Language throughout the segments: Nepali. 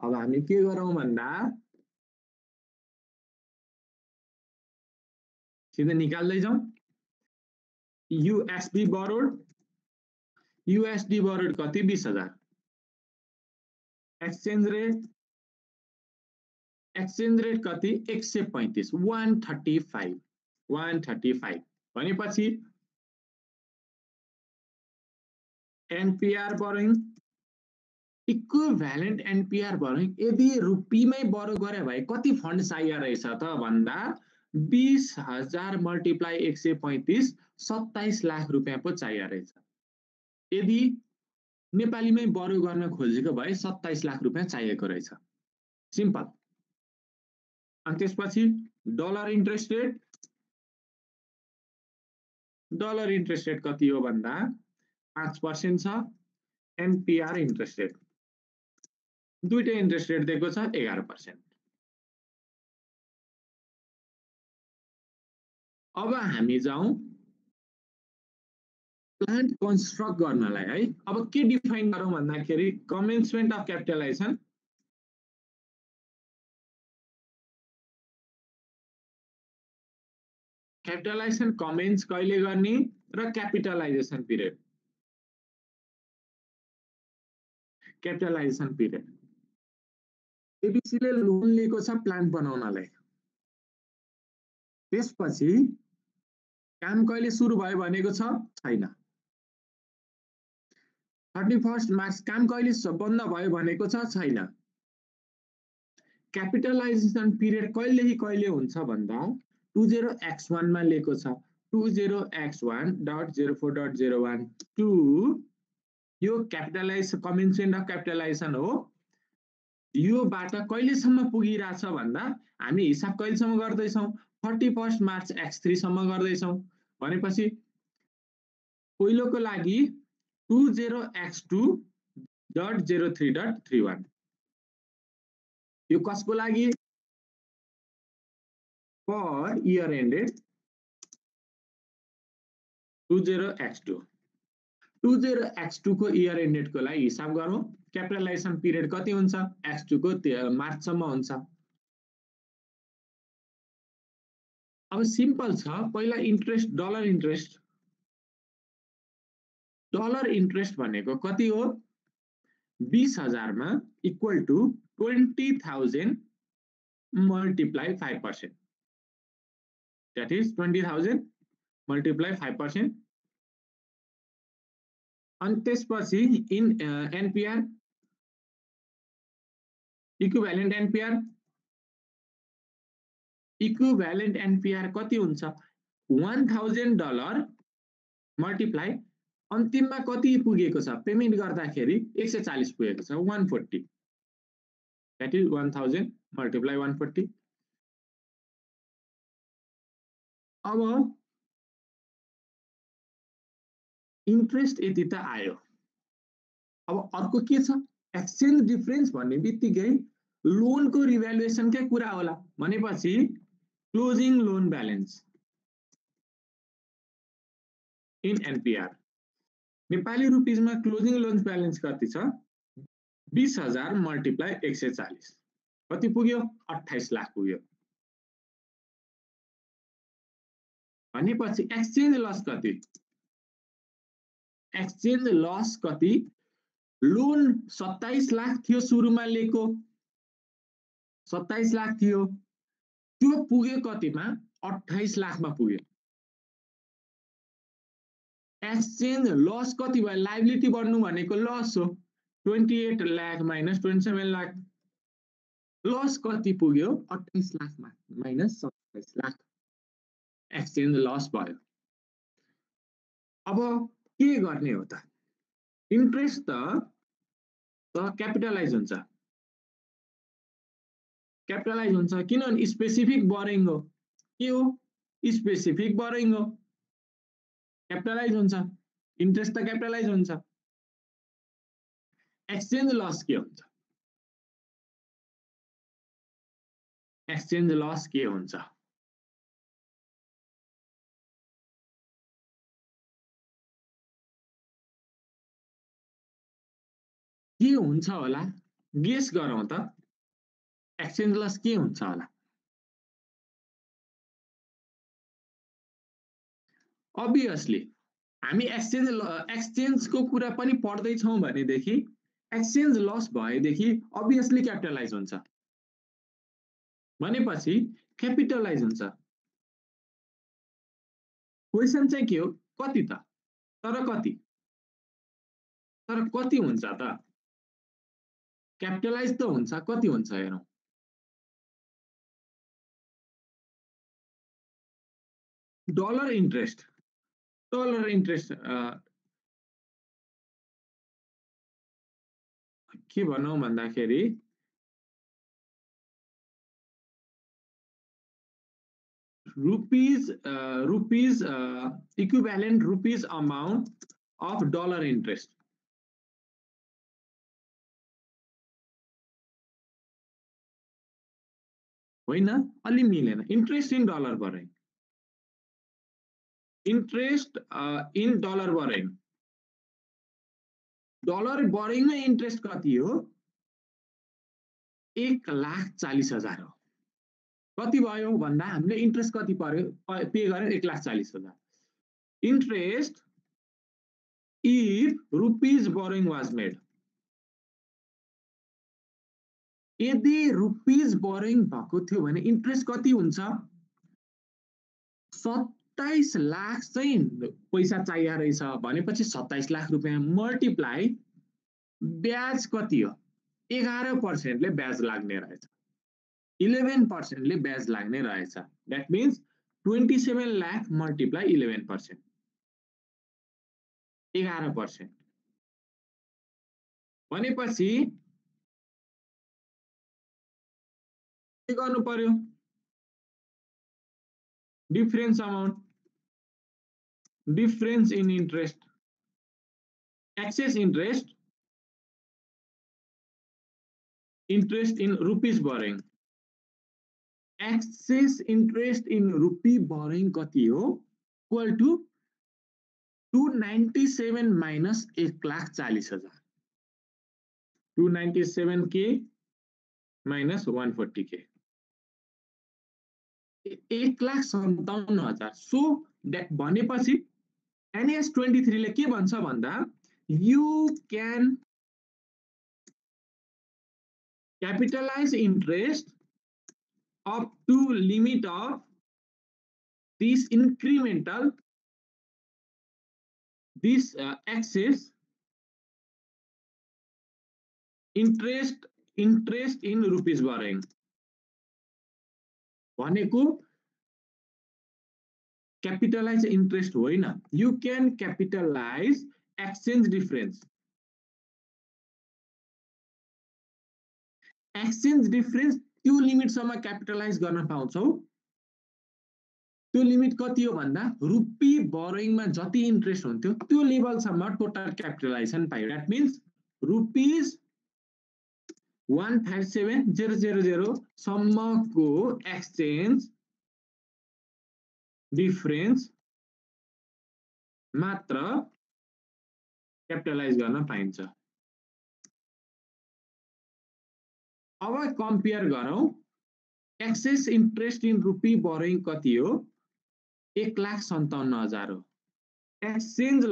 अब हामी के गरौँ भन्दा सिधै निकाल्दै जाउँ। USD borrowed कति 20,000। एक्सचेन्ज रेट कति 135 135 भनेपछि NPR borrowing equivalent NPR borrowing यदि रुपीमै बोरो गरे भए कति फन्ड चाहिएको रहेछ त भन्दा 20,000 मल्टिप्लाई 135 27 लाख रुपियाँ पो चाहिएको रहेछ। यदि नेपालीमै बोरो गर्न खोजेको भए 27 लाख रुपियाँ चाहिएको रहेछ। सिम्पल। अनि त्यसपछि डलर इन्ट्रेस्ट रेट कति हो भन्दा 5% छ। एनपीआर इन्ट्रेस्ट रेट दुईटै इन्ट्रेस्ट रेट दिएको छ 11%। अब हामी जाउँ प्लान्ट कन्स्ट्रक्ट गर्नलाई है। अब के डिफाइन गरौँ भन्दाखेरि कमेन्समेन्ट अफ क्यापिटलाइजेसन कमेन्स कहिले गर्ने र क्यापिटलाइजेसन पिरियड एबिसीले लोन लिएको छ प्लान्ट बनाउनलाई। त्यसपछि काम कहिले सुरु भयो भनेको छ छैन। 31 मार्च काम कहिले बन्द भयो भनेको छ छैन। क्यापिटलाइजेसन पिरियड कहिलेदेखि कहिले हुन्छ भन्दा 20x1 मा लेखेको छ 20x1.04.012 यो कमेन्समेन्ट अफ क्यापिटलाइजेसन हो। योबाट कहिलेसम्म पुगिरहेछ भन्दा हामी हिसाब कहिलेसम्म गर्दैछौँ 31 मार्च x3 सम्म गर्दैछौँ भनेपछि पहिलोको लागि 20x2.03.31 यो कसको लागि फर इयर एन्डेड 20x2 को इयर एन्डेड को लागि हिसाब गरौँ। क्यापिटलाइजेसन पिरियड कति हुन्छ x2 को मार्चसम्म हुन्छ। अब सिम्पल छ। पहिला इन्ट्रेस्ट डलर इन्ट्रेस्ट भनेको कति हो 20,000 मा equal to 20,000 multiply 5%। That is 20,000 multiply 5%। अनि त्यसपछि इन एनपीआर इक्विभ्यालेन्ट एनपीआर कति हुन्छ $1,000 मल्टिप्लाई अन्तिममा कति पुगेको छ पेमेन्ट गर्दाखेरि 140 पुगेको छ 140। That is 1000 multiply 140। अब इन्ट्रेस्ट यति त आयो। अब अर्को के छ एक्सचेन्ज डिफरेन्स भन्ने बित्तिकै लोनको रिभ्यालुएसनकै कुरा होला भनेपछि closing loan balance in NPR Nepali रुपिजमा क्लोजिङ लोन ब्यालेन्स कति छ 20,000 मल्टिप्लाई 140 कति पुग्यो 28 लाख पुग्यो। भनेपछि एक्सचेन्ज लस कति लोन 27 लाख थियो सुरुमा लिएको 27 लाख थियो त्यो पुग्यो कतिमा 28 लाखमा पुग्यो। एक्सचेन्ज लस कति भयो लायबिलिटी बढ्नु भनेको लस हो 28 लाख माइनस 27 लाख लस कति पुग्यो 28 लाखमा माइनस 27 लाख एक्सचेन्ज लस भयो। अब के गर्ने हो त इन्ट्रेस्ट त क्यापिटलाइज हुन्छ किनभने स्पेसिफिक बोरोइङ हो। के हो स्पेसिफिक बोरोइङ हो क्यापिटलाइज हुन्छ इन्ट्रेस्ट त क्यापिटलाइज हुन्छ। एक्सचेन्ज लस के हुन्छ के हुन्छ होला गेस गरौँ त एक्सचेन्ज लस के हुन्छ होला? अभियसली हामी एक्सचेन्जको कुरा पनि पढ्दैछौँ भनेदेखि एक्सचेन्ज लस भएदेखि अभियसली क्यापिटलाइज हुन्छ भनेपछि क्यापिटलाइज हुन्छ। क्वेसन चाहिँ के हो? कति त? तर कति? तर कति हुन्छ त? क्यापिटलाइज त हुन्छ, कति हुन्छ हेरौँ। डलर इन्ट्रेस्ट के भनौँ भन्दाखेरि rupees equivalent rupees amount of dollar interest होइन, अलि मिलेन। Interest in dollar borrowing, interest in dollar borrowing, dollar बरोइङमा इन्ट्रेस्ट कति हो? 1,40,000 हो। कति भयो भन्दा हामीले इन्ट्रेस्ट कति पर्यो पे गर्यो? 1,40,000। Interest if rupees borrowing was made, यदि रुपीज बोरोइङ भएको थियो भने इन्ट्रेस्ट कति हुन्छ? 27 लाख चाहिँ पैसा चाहिएको रहेछ भनेपछि 27 लाख रुपियाँ मल्टिप्लाई ब्याज कति हो? 11% ब्याज लाग्ने रहेछ, 11% ब्याज लाग्ने रहेछ। द्याट मिन्स 27 लाख मल्टिप्लाई 11%, 11% भनेपछि के गर्नु पर्यो? Difference amount, difference in interest, excess interest, interest in rupees borrowing, excess interest in rupee borrowing कति हो? Equal to 297 minus 1,40,000, 297K minus 140K, 1,57,000। So भनेपछि NS23 ले के भन्छ भन्दा you can capitalize interest up to limit of this incremental, this excess interest in rupees borrowing भनेको capitalize interest होइन, you can capitalize exchange difference. Exchange difference त्यो लिमिटसम्म क्यापिटलाइज गर्न पाउँछौ। त्यो लिमिट कति हो भन्दा रुपी बोरोइङमा जति इन्ट्रेस्ट हुन्थ्यो त्यो लेभलसम्म टोटल क्यापिटलाइजेसन पाइयो। द्याट मिन्स रुपीज 157,000 सम्मको एक्सचेन्ज डिफरेन्स मात्र क्यापिटलाइज गर्न पाइन्छ। अब कम्पेयर गरौँ, excess interest in rupee borrowing कति हो? 1,57,000 हो। एक्सचेन्ज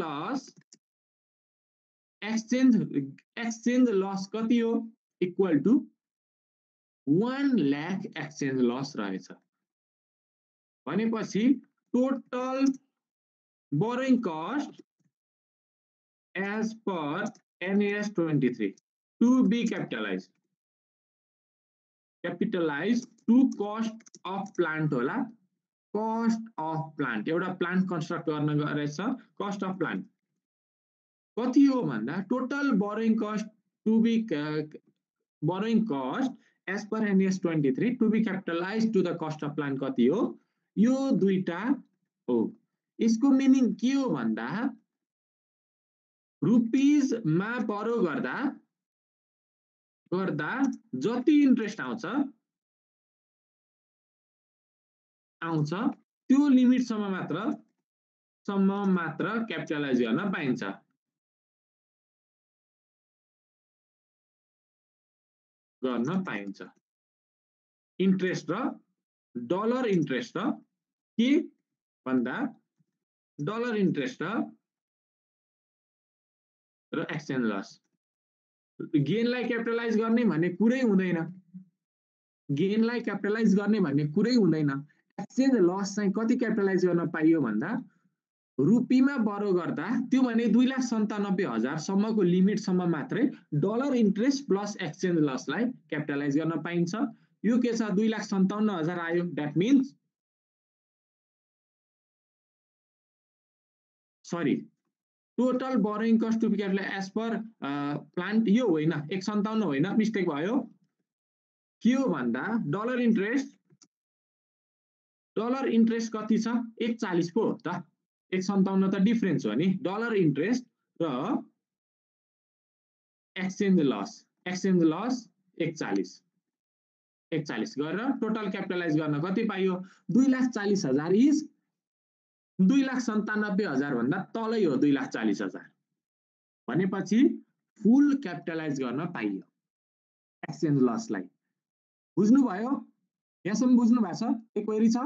लस कति हो? Equal to 1 lakh exchange loss रहेछ भनेपछि total borrowing cost as per NS23 to be capitalise to cost of plant होला। कस्ट अफ प्लान्ट, एउटा प्लान्ट कन्स्ट्रक्ट गर्न रहेछ, कस्ट अफ प्लान्ट कति हो भन्दा total borrowing cost to be borrowing cost as per NS23 to be capitalise to the cost of plant कति हो? यो दुईटा हो। यसको मिनिङ के हो भन्दा रुपीजमा बोरो गर्दा जति इन्ट्रेस्ट आउँछ त्यो लिमिटसम्म मात्र क्यापिटलाइज गर्न पाइन्छ। गर्न पाइन्छ। इन्ट्रेस्ट र डलर इन्ट्रेस्ट र के भन्दा डलर इन्ट्रेस्ट र एक्सचेन्ज लस। गेनलाई क्यापिटलाइज गर्ने भन्ने कुरै हुँदैन, गेनलाई क्यापिटलाइज गर्ने भन्ने कुरै हुँदैन। एक्सचेन्ज लस चाहिँ कति क्यापिटलाइज गर्न पाइयो भन्दा रुपीमा बरो गर्दा त्यो भने 2,97,000 लिमिटसम्म मात्रै डलर इन्ट्रेस्ट प्लस एक्सचेन्ज लसलाई क्यापिटलाइज गर्न पाइन्छ। यो के छ 2,57,000 आयो, that means sorry total borrowing cost to be capitalise as per plant, यो होइन 157 होइन, मिस्टेक भयो। के हो भन्दा डलर इन्ट्रेस्ट कति छ 140 पो हो त, 157 त डिफरेन्स हो नि। डलर इन्ट्रेस्ट र एक्सचेन्ज लस 140 गरेर टोटल क्यापिटलाइज गर्न कति पाइयो 2,40,000 इज 2,97,000 भन्दा तलै हो 2,40,000 भनेपछि फुल क्यापिटलाइज गर्न पाइयो एक्सचेन्ज लसलाई। बुझ्नुभयो? यहाँसम्म बुझ्नु भएको छ? एक क्वेरी छ?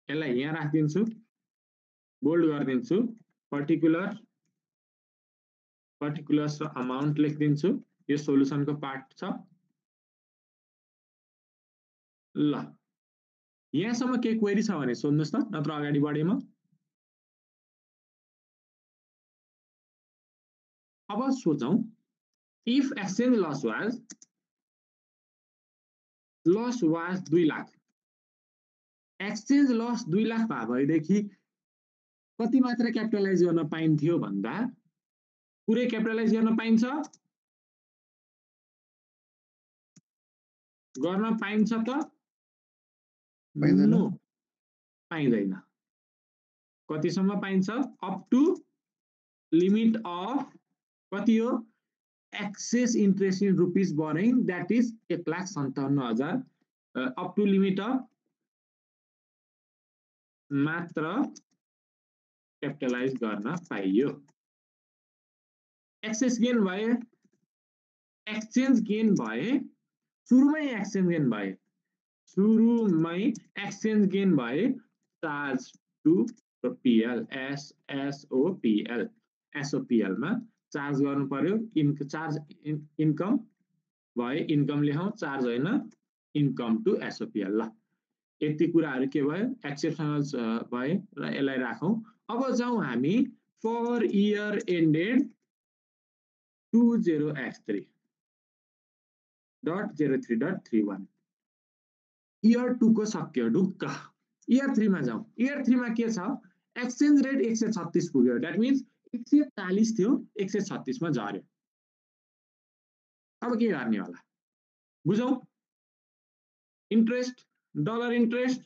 यसलाई यहाँ राखिदिन्छु, बोल्ड गरिदिन्छु, पर्टिकुलर्स र अमाउन्ट लेखिदिन्छु। यो सोलुसनको पार्ट छ। ल यहाँसम्म के क्वेरी छ भने सोध्नुहोस् त, नत्र अगाडि बढेँ म। अब सोचौं, if exchange loss was 2 lakh, exchange loss 2 lakh भएदेखि कति मात्र क्यापिटलाइज गर्न पाइन्थ्यो भन्दा पुरै क्यापिटलाइज गर्न पाइन्छ, गर्न पाइन्छ त नो, पाइँदैन। कतिसम्म पाइन्छ? अप टु लिमिट अफ कति हो excess interest in rupees borrowing that is 1,57,000 up to limit of मात्र क्यापिटलाइज गर्न पाइयो। एक्सेस गेन भए, एक्सचेन्ज गेन भए, सुरुमै एक्सचेन्ज गेन भए चार्ज टु पिएल एसओपिएल मा चार्ज गर्नु पर्यो। चार्ज इन्कम भए इन्कम लेखौँ, चार्ज होइन इन्कम टु एसओपिएल। ल यति कुराहरू के भयो एक्सेप्सनल भए र यसलाई राखौँ। अब जाउँ हामी for year ended 20x3.03.31 year 2 को सक्यो ढुक्क। इयर 3 मा जाउँ। इयर 3 मा के छ एक्सचेन्ज रेट 136 पुग्यो, द्याट मिन्स 140 थियो 136 मा झर्यो। अब के गर्ने होला बुझौँ। इन्ट्रेस्ट डलर इन्ट्रेस्ट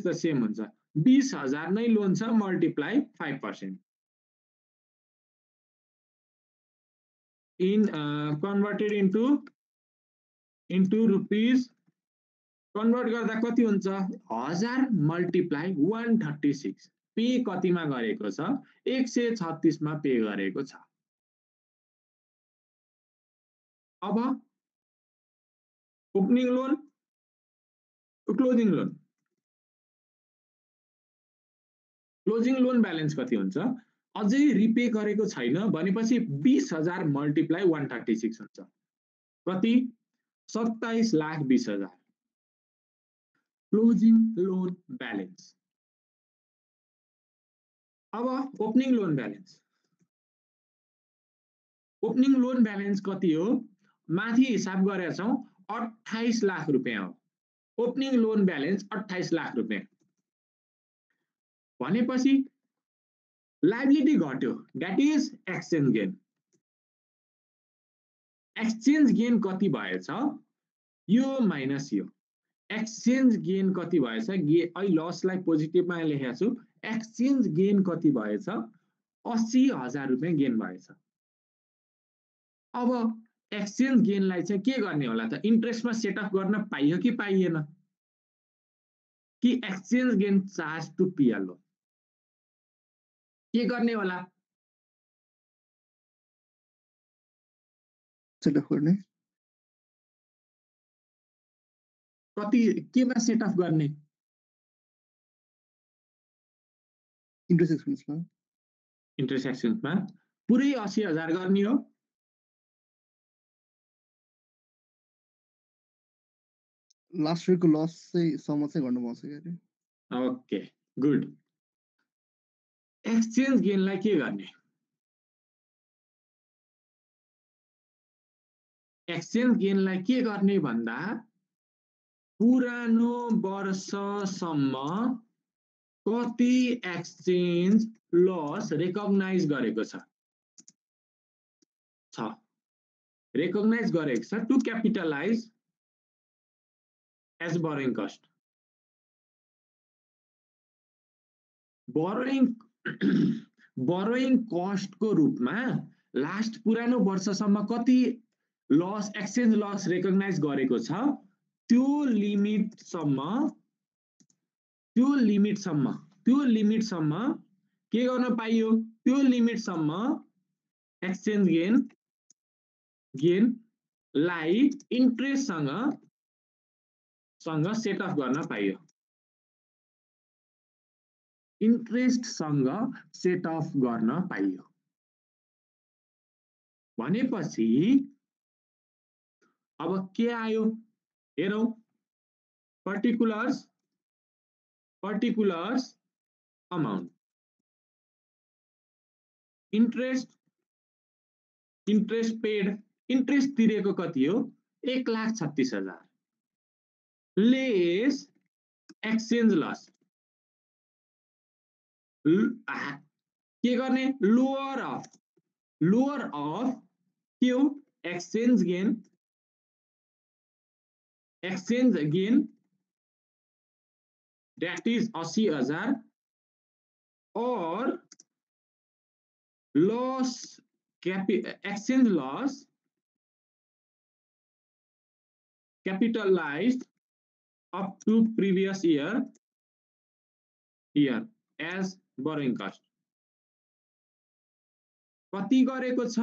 त सेम हुन्छ, 20,000 नै लोन छ multiply 5% in converted into rupees. Convert गर्दा कति हुन्छ 1000 मल्टिप्लाई 136 पे कतिमा गरेको छ 136 मा पे गरेको छ। अब opening loan closing loan balance कति हुन्छ अझै रिपे गरेको छैन भनेपछि 20,000 मल्टिप्लाई 136 हुन्छ कति 27,20,000 क्लोजिङ लोन ब्यालेन्स। अब ओपनिङ लोन ब्यालेन्स कति हो माथि हिसाब गरेका छौं 28 लाख रुपैयाँ हो। ओपनिङ लोन ब्यालेन्स 28 लाख रुपैयाँ भनेपछि लायबिलिटी घट्यो, that is exchange gain. Exchange gain कति भएछ यो माइनस यो, एक्सचेन्ज गेन कति भएछ अहिले लसलाई पोजिटिभमा लेखेको छु, एक्सचेन्ज गेन कति भएछ 80,000 रुपैयाँ गेन भएछ। अब एक्सचेन्ज गेनलाई चाहिँ के गर्ने होला त इन्ट्रेस्टमा सेटअप गर्न पाइयो कि पाइएन? कि exchange gain charge to PL हो? के गर्ने होला? सेट अफ गर्ने कति केमा सेट अफ गर्ने? इन्ट्रेस्ट एक्सपेन्समा इन्ट्रेस्ट एक्सपेन्समा पुरै 80,000 गर्ने हो? लास्ट इयरको लस चाहिँ सम्म चाहिँ गर्नु पाउँछ के? Okay good. एक्सचेन्ज गेनलाई के गर्ने? एक्सचेन्ज गेनलाई के गर्ने भन्दा पुरानो वर्षसम्म कति एक्सचेन्ज लस रेकग्नाइज गरेको छ रेकग्नाइज गरेको छ to capitalise as borrowing cost. Borrowing कस्टको रूपमा लास्ट पुरानो वर्षसम्म कति लस एक्सचेन्ज लस रेकग्नाइज गरेको छ त्यो लिमिटसम्म के गर्न पाइयो? त्यो लिमिटसम्म एक्सचेन्ज गेनलाई इन्ट्रेस्टसँग सेट अफ गर्न पाइयो। इन्ट्रेस्टसँग सेट अफ गर्न पाइयो भनेपछि अब के आयो हेरौं। Particulars amount interest paid interest तिरेको कति हो? 1,36,000 लेस एक्सचेन्ज लस के गर्ने? लोअर अफ के हो? Exchange gain that is 80,000 or exchange loss capitalized up to previous year as borrowing cost। कति गरेको छ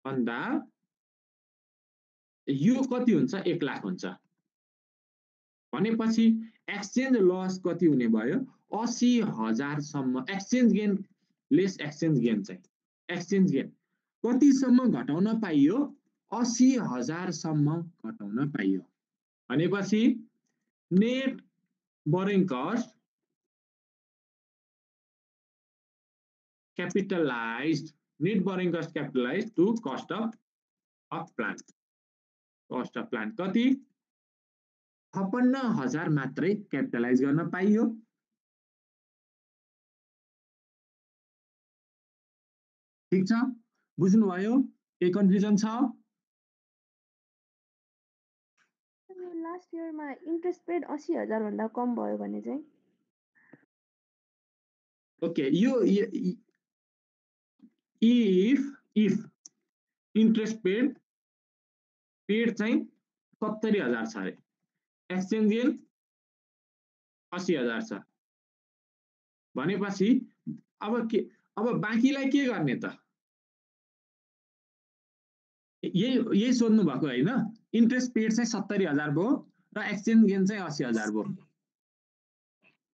भन्दा यो कति हुन्छ? 1 लाख हुन्छ भनेपछि एक्सचेन्ज लस कति हुने भयो? 80,000 सम्म। Exchange gain lace exchange gain चाहिँ एक्सचेन्ज गेन कतिसम्म घटाउन पाइयो? 80,000 सम्म घटाउन पाइयो भनेपछि net borrowing cost capitalized to cost of plant कति? 56,000 मात्रै क्यापिटलाइज गर्न पाइयो। ठीक छ, बुझ्नुभयो? के कन्फ्युजन छ? लास्ट इयरमा इन्ट्रेस्ट पेड 80,000 भन्दा कम भयो भने चाहिँ ओके यो इफ इन्ट्रेस्ट पेड चाहिँ 70,000 छ अरे, एक्सचेन्ज गेन 80,000 छ भनेपछि अब बाँकीलाई के गर्ने त? यही सोध्नु भएको हैन? इन्ट्रेस्ट पेड चाहिँ 70,000 भयो र एक्सचेन्ज गेन चाहिँ 80,000 भयो।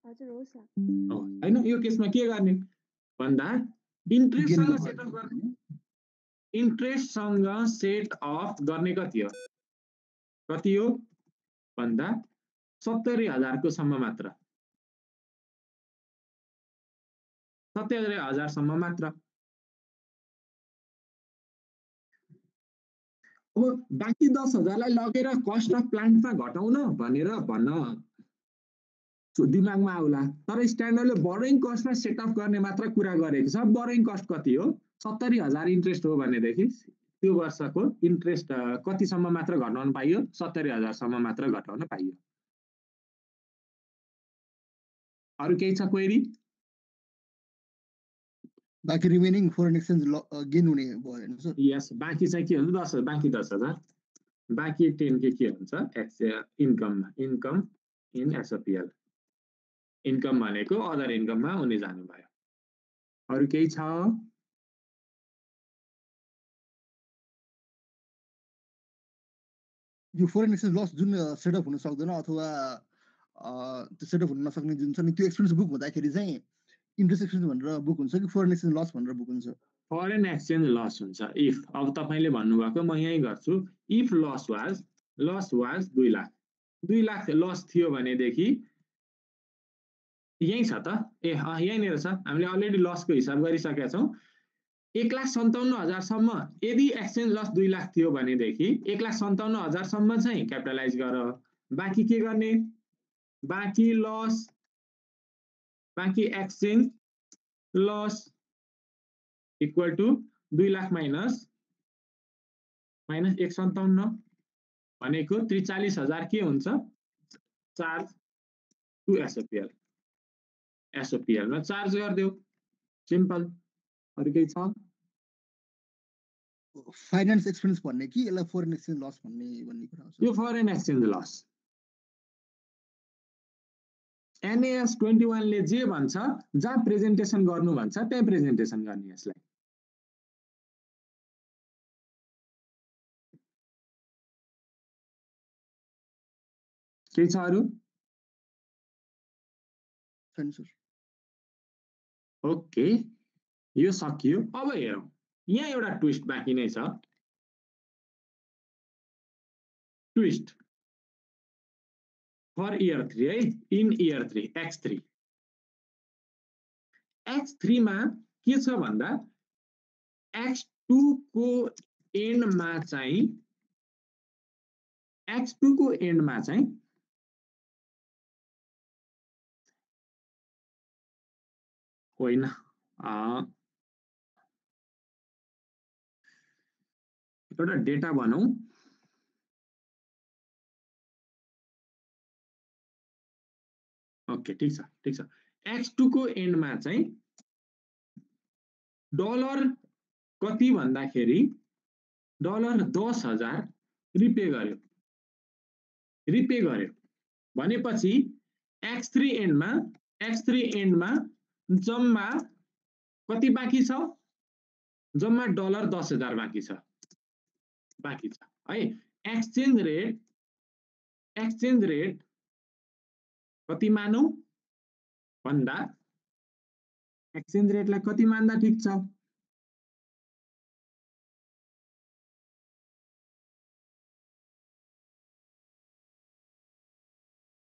हजुर हो सर। हैन यो केसमा के गर्ने भन्दा इन्ट्रेस्टसँग सेट अफ गर्ने कति हो भन्दा 70,000 को सम्म मात्र 70,000 सम्म मात्र। अब बाँकी 10,000 लाई लगेर कस्ट अफ प्लान्टमा घटाउन भनेर भन्न दिमागमा आउला, तर स्ट्यान्डर्डले बोरोइङ कस्टमा सेट अफ गर्ने मात्र कुरा गरेको छ। बोरोइङ कस्ट कति हो? 70,000 इन्ट्रेस्ट हो भनेदेखि त्यो वर्षको इन्ट्रेस्ट कतिसम्म मात्र घटाउन पाइयो? 70,000 सम्म मात्र घटाउन पाइयो। अरु केही छ क्वेरी? बाँकी रिमेनिङ फरेन एक्सचेन्ज गेन हुने भयो हैन सर? यस, बाँकी चाहिँ के हुन्छ? 10,000 बाँकी 10,000 बाँकी 10 के हुन्छ? इन्कम इन एसओपिएल इन्कम भनेको अदर इन्कममा उनी जानुभयो। अरु केही छ? यो फरेन एक्सचेन्ज लस जुन सेटअप हुन सक्दैन अथवा त्यो सेटअप हुन नसक्ने जुन छ नि त्यो एक्सपेन्स बुक हुँदाखेरि चाहिँ इन्ट्रेस्ट एक्सपेन्स भनेर बुक हुन्छ कि फरेन एक्सचेन्ज लस भनेर बुक हुन्छ? फरेन एक्सचेन्ज लस हुन्छ इफ, अब तपाईले भन्नुभएको म यही गर्छु, if loss was 2 lakh, 2 lakh loss थियो भनेदेखि यही छ त, यहीँनिर छ, हामीले अलरेडी लसको हिसाब गरिसकेका छौँ। 1,57,000 सम्म यदि एक्सचेन्ज लस 2 लाख थियो भनेदेखि 1,57,000 सम्म चाहिँ क्यापिटलाइज गर, बाँकी के गर्ने? बाँकी लस, बाँकी exchange loss equal to 2 lakh minus 157 भनेको 43,000 के हुन्छ? चार्ज टु एसओपिएल, एसओपिएलमा चार्ज गरिदेऊ, सिम्पल। अरु केही छ? फाइनान्स एक्सपेन्स भन्ने कि यसलाई फरेन एक्सचेन्ज लस भन्ने कुरा हो? यो फरेन एक्सचेन्ज लस। NAS 21 ले जे भन्छ, जहाँ प्रेजेन्टेसन गर्नु भन्छ त्यही प्रेजेन्टेसन गर्ने यसलाई। केही छ अरु? छैन सर। ओके, यो सकियो। अब हेरौँ, यहाँ एउटा ट्विस्ट बाँकी नै छ। ट्विस्ट फर इयर 3 है, इन इयर 3 X3, X3 मा के छ भन्दा X2 को एन्डमा चाहिँ X2 को एन्डमा चाहिँ होइन, एउटा डेटा बनाऊ। ओके, ठीक छ, ठीक छ। X2 को एन्डमा चाहिँ डलर कति भन्दाखेरि $10,000 रिपे गर्यो, रिपे गर्यो भनेपछि X3 एन्डमा जम्मा कति बाँकी छ? जम्मा $10,000 बाँकी छ है। एक्सचेन्ज रेट कति मानौ भन्दा, एक्सचेन्ज रेटलाई कति मान्दा ठिक छ?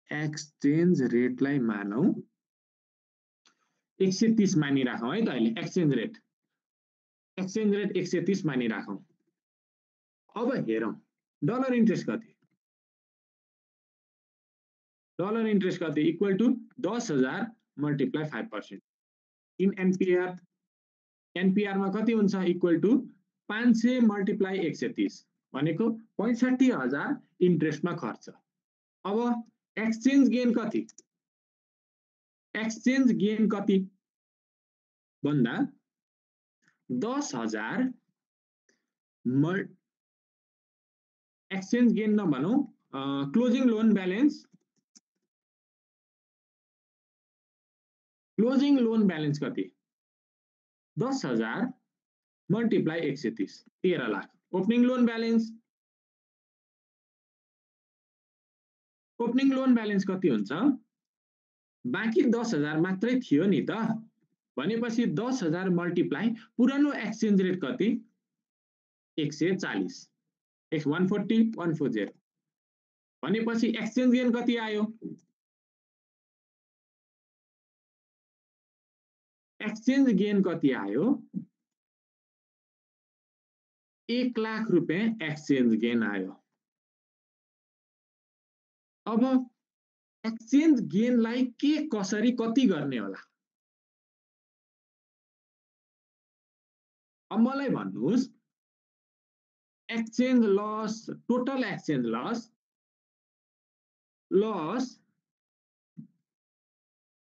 एक्सचेन्ज रेटलाई मानौ 130 मानिराखौँ है त अहिले। एक्सचेन्ज रेट 130 मानिराखौँ। अब हेरौँ डलर इन्ट्रेस्ट कति? डलर इन्ट्रेस्ट कति equal to 10,000 multiply 5%। In NPR मा कति हुन्छ? इक्वल टु 500 मल्टिप्लाई 130 भनेको 65,000 इन्ट्रेस्टमा खर्च। अब एक्सचेन्ज गेन कति? एक्सचेन्ज गेन कति भन्दा 10,000 एक्सचेन्ज गेन नभनौँ, closing loan balance, closing loan balance कति? 10,000 multiply 130, 13 lakh. Opening loan balance, opening loan balance कति हुन्छ? बाँकी 10,000 मात्रै थियो नि त, भनेपछि 10,000 मल्टिप्लाई पुरानो एक्सचेन्ज रेट कति? 140, 140 भनेपछि एक्सचेन्ज गेन कति आयो? एक्सचेन्ज गेन कति आयो? 1 लाख रुपैयाँ एक्सचेन्ज गेन आयो। अब एक्सचेन्ज गेनलाई के कसरी कति गर्ने होला? अब मलाई भन्नुहोस्, exchange loss, total exchange loss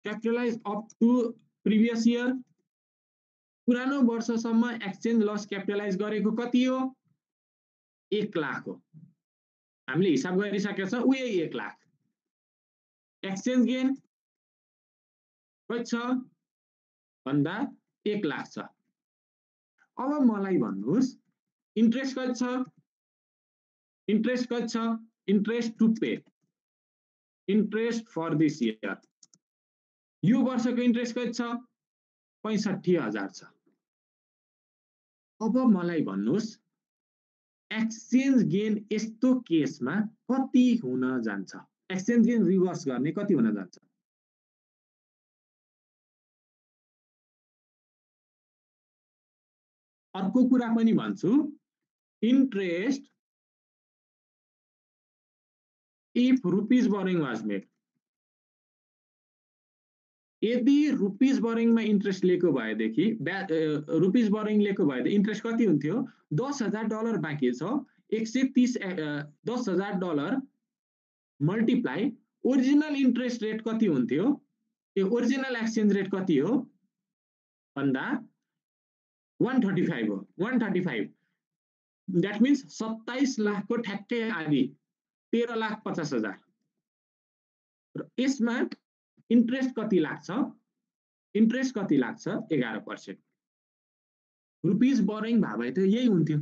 capitalise up to previous year, पुरानो वर्षसम्म एक्सचेन्ज लस क्यापिटलाइज गरेको कति हो? 1 लाख हो। हामीले हिसाब गरिसकेका छौँ, उही 1 लाख। एक्सचेन्ज गेन कति छ भन्दा 1 लाख छ। अब मलाई भन्नुहोस् इन्ट्रेस्ट कति छ, इन्ट्रेस्ट कति छ, interest to pay, interest for this year, यो वर्षको इन्ट्रेस्ट कति छ 65,000 छ। अब मलाई भन्नुहोस् एक्सचेन्ज गेन यस्तो केसमा कति हुन जान्छ, एक्सचेन्ज गेन रिभर्स गर्ने कति हुन जान्छ? अर्को कुरा पनि भन्छु, interest if rupees borrowing was made, यदि रुपीज बोरिङमा इन्ट्रेस्ट लिएको भएदेखि रुपीज बोरिङ लिएको भए इन्ट्रेस्ट कति हुन्थ्यो? $10,000 बाँकी छ, 130 $10,000 मल्टिप्लाई ओरिजिनल इन्ट्रेस्ट रेट कति हुन्थ्यो? त्यो ओरिजिनल एक्सचेन्ज रेट कति हो भन्दा 135 हो, 135। द्याट मिन्स 27 लाखको ठ्याक्कै आधी 13,50,000। र यसमा इन्ट्रेस्ट कति लाग्छ? इन्ट्रेस्ट कति लाग्छ? 11%। रुपीज बोरिङ भए त यही हुन्थ्यो।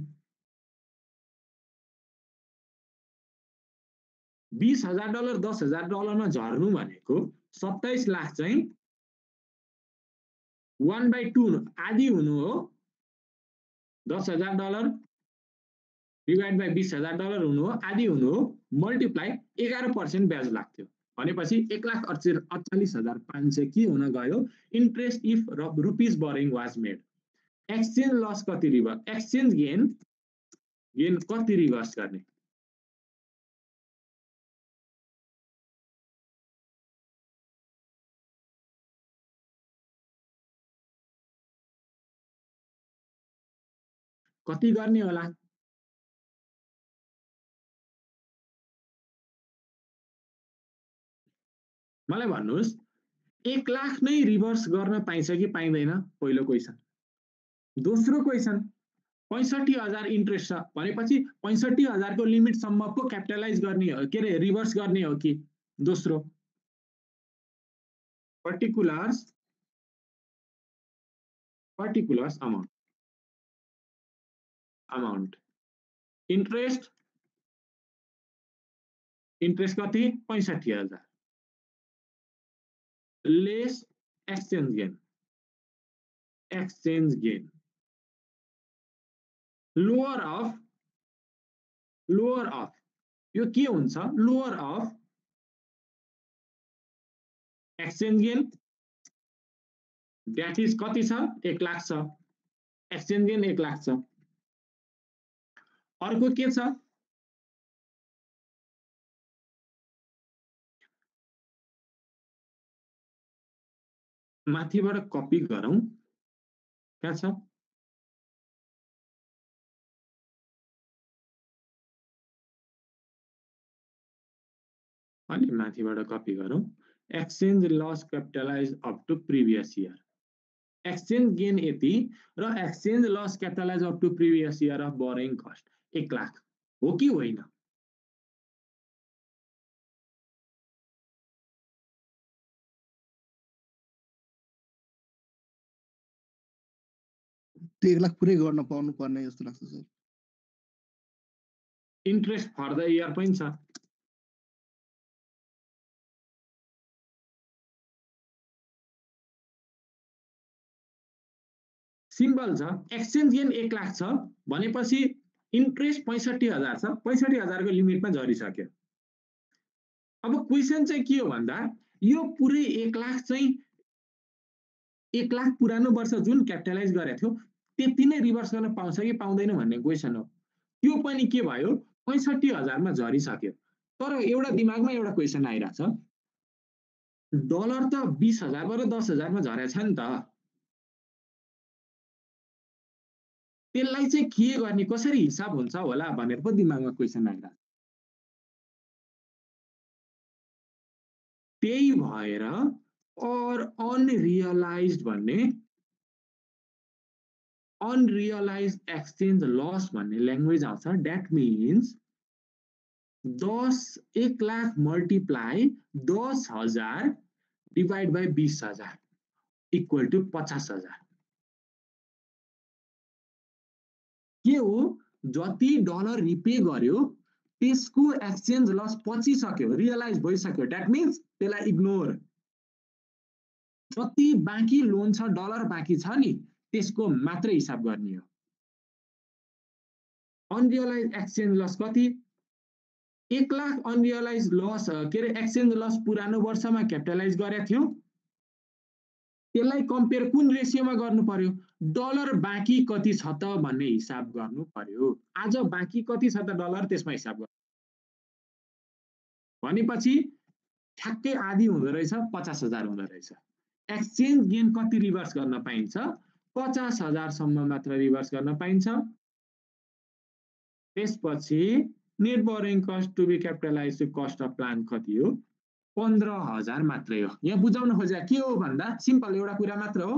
$20,000 $10,000 मा झर्नु भनेको 27 लाख चाहिँ 1/2 आधी हुनु हो, $10,000 डिवाइड बाई $20,000 हुनु हो, आधी हुनु हो, मल्टिप्लाई 11% ब्याज लाग्थ्यो भनेपछि 1,48,500 के हुन गयो? Interest if rupees borrowing was made. Exchange loss कति रिभर्स, एक्सचेन्ज गेन कति रिभर्स गर्ने? कति गर्ने होला? मलाई भन्नुहोस् 1 लाख नै रिभर्स गर्न पाइन्छ कि पाइँदैन? पहिलो क्वेसन। दोस्रो क्वेसन 65,000 इन्ट्रेस्ट छ भनेपछि 65,000 को लिमिटसम्म पो क्यापिटलाइज गर्ने हो, के अरे रिभर्स गर्ने हो कि? दोस्रो पर्टिकुलर्स अमाउन्ट इन्ट्रेस्ट कति? 65,000 lace exchange gain lower of यो के हुन्छ? Lower of exchange gain that is कति छ? 1 लाख छ, एक्सचेन्ज गेन 1 लाख छ। अर्को के छ? माथिबाट कपी गरौँ, कहाँ छ? अलि माथिबाट कपी गरौँ। Exchange loss capitalise up to previous year, exchange gain यति र exchange loss capitalise up to previous year of borrowing cost 1 lakh हो कि होइन? त्यो 1 लाख पुरै गर्न पाउनु पर्ने जस्तो लाग्छ sir. Interest for the year पनि छ। सिम्पल छ, एक्सचेन्ज गेन 1 लाख छ भनेपछि इन्ट्रेस्ट 65,000 छ, 65,000 को लिमिटमा झरिसक्यो। अब क्वेसन चाहिँ के हो भन्दा यो पुरै 1 लाख चाहिँ 1 लाख पुरानो वर्ष जुन क्यापिटलाइज गरेको थियो त्यति नै रिभर्स गर्न पाउँछ कि पाउँदैन भन्ने क्वेसन हो। त्यो पनि के भयो? 65,000 मा झरिसक्यो। तर एउटा दिमागमा एउटा क्वेसन आइरहेछ, डलर त 20,000 बाट 10,000 मा झरेछ नि त, त्यसलाई चाहिँ के गर्ने, कसरी हिसाब हुन्छ होला भनेर पो दिमागमा क्वेसन आइरहेछ। त्यही भएर और अनरियलाइज्ड भन्ने, अनरियलाइज्ड एक्सचेन्ज लस भन्ने ल्याङ्ग्वेज आउँछ। That means 1 lakh multiply 10,000 divide by 20,000 equal to 50,000 के हो जति डलर रिपे गर्यो त्यसको एक्सचेन्ज लस पचिसक्यो रियलाइज भइसक्यो द्याट मिन्स त्यसलाई इग्नोर जति बाँकी लोन छ डलर बाँकी छ नि त्यसको मात्रै हिसाब गर्ने हो अनरियलाइज एक्सचेन्ज लस कति 1 लाख अनरियलाइज लस के अरे एक्सचेन्ज लस पुरानो वर्षमा क्यापिटलाइज गरेको थियो त्यसलाई कम्पेयर कुन रेसियोमा गर्नु पर्यो डलर बाँकी कति छ त भन्ने हिसाब गर्नु पर्यो आज बाँकी कति छ त डलर त्यसमा हिसाब गर्नु भनेपछि ठ्याक्कै आधी हुँदो रहेछ 50,000 हुँदो रहेछ एक्सचेन्ज गेन कति रिभर्स गर्न पाइन्छ 50,000 सम्म मात्र रिभर्स गर्न पाइन्छ त्यसपछि net borrowing cost to be capitalise cost of plant कति हो 15,000 मात्रै हो यहाँ बुझाउन खोजे के हो भन्दा सिम्पल एउटा कुरा मात्र हो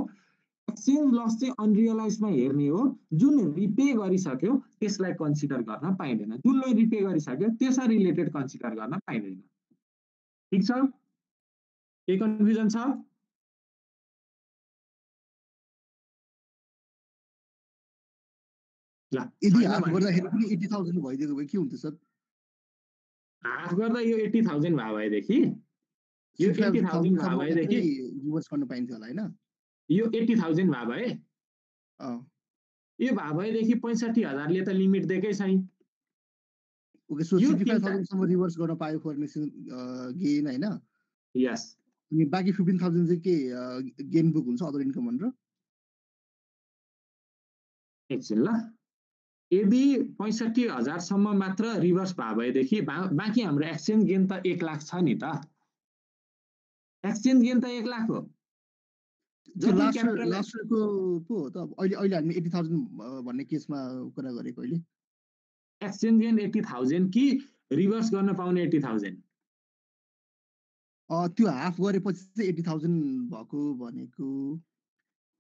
एक्सचेन्ज लस चाहिँ अनरियलाइजमा हेर्ने हो जुन रिपे गरिसक्यो त्यसलाई कन्सिडर गर्न पाइँदैन जुनले रिपे गरिसक्यो त्यसमा रिलेटेड कन्सिडर गर्न पाइँदैन ठीक छ के कन्फ्युजन छ ल यदि हाफ गर्दाखेरि पनि 80,000 भइदिएको भए के हुन्थ्यो सर हाफ गर्दा यो 80,000 भएदेखि यो 80,000 भएदेखि रिभर्स गर्न पाइन्थ्यो होला हैन यो 80,000 भए यो भएदेखि 65,000 ले त लिमिट दिएकै छैन ओके सो 65,000 सम्म रिभर्स गर्न पायो फर्नेसन गेन हैन यस अनि बाकी 15,000 चाहिँ के गेन बुक हुन्छ अदर इन्कम भनेर एकछिन ल यदि 65,000 सम्म मात्र रिभर्स भएदेखि बाँकी हाम्रो एक्सचेन्ज गेन त 1 लाख छ नि त एक्सचेन्ज गेन त 1 लाख हो लास्टको पो हो त अहिले हामी 80,000 भन्ने केसमा कुरा गरेको अहिले एक्सचेन्ज गेन 80,000 कि रिभर्स गर्न पाउने 80,000 त्यो हाफ गरेपछि चाहिँ 80,000 भएको भनेको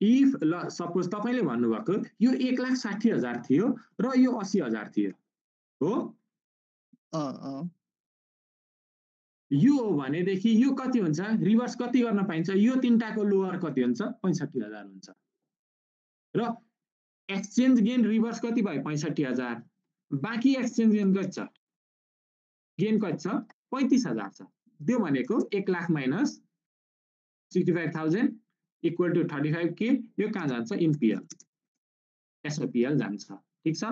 इफ ल सपोज तपाईले भन्नुभएको यो 1,60,000 थियो र यो 80,000 थियो हो यो हो भनेदेखि यो कति हुन्छ रिभर्स कति गर्न पाइन्छ यो तीनटाको लोअर कति हुन्छ 65,000 हुन्छ र एक्सचेन्ज गेन रिभर्स कति भयो 65,000 बाँकी एक्सचेन्ज गेन कति छ 35,000 छ त्यो भनेको 1 lakh minus 65,000 equal to 35K यो कहाँ जान्छ इनपिएल एसओपिएल जान्छ ठीक छ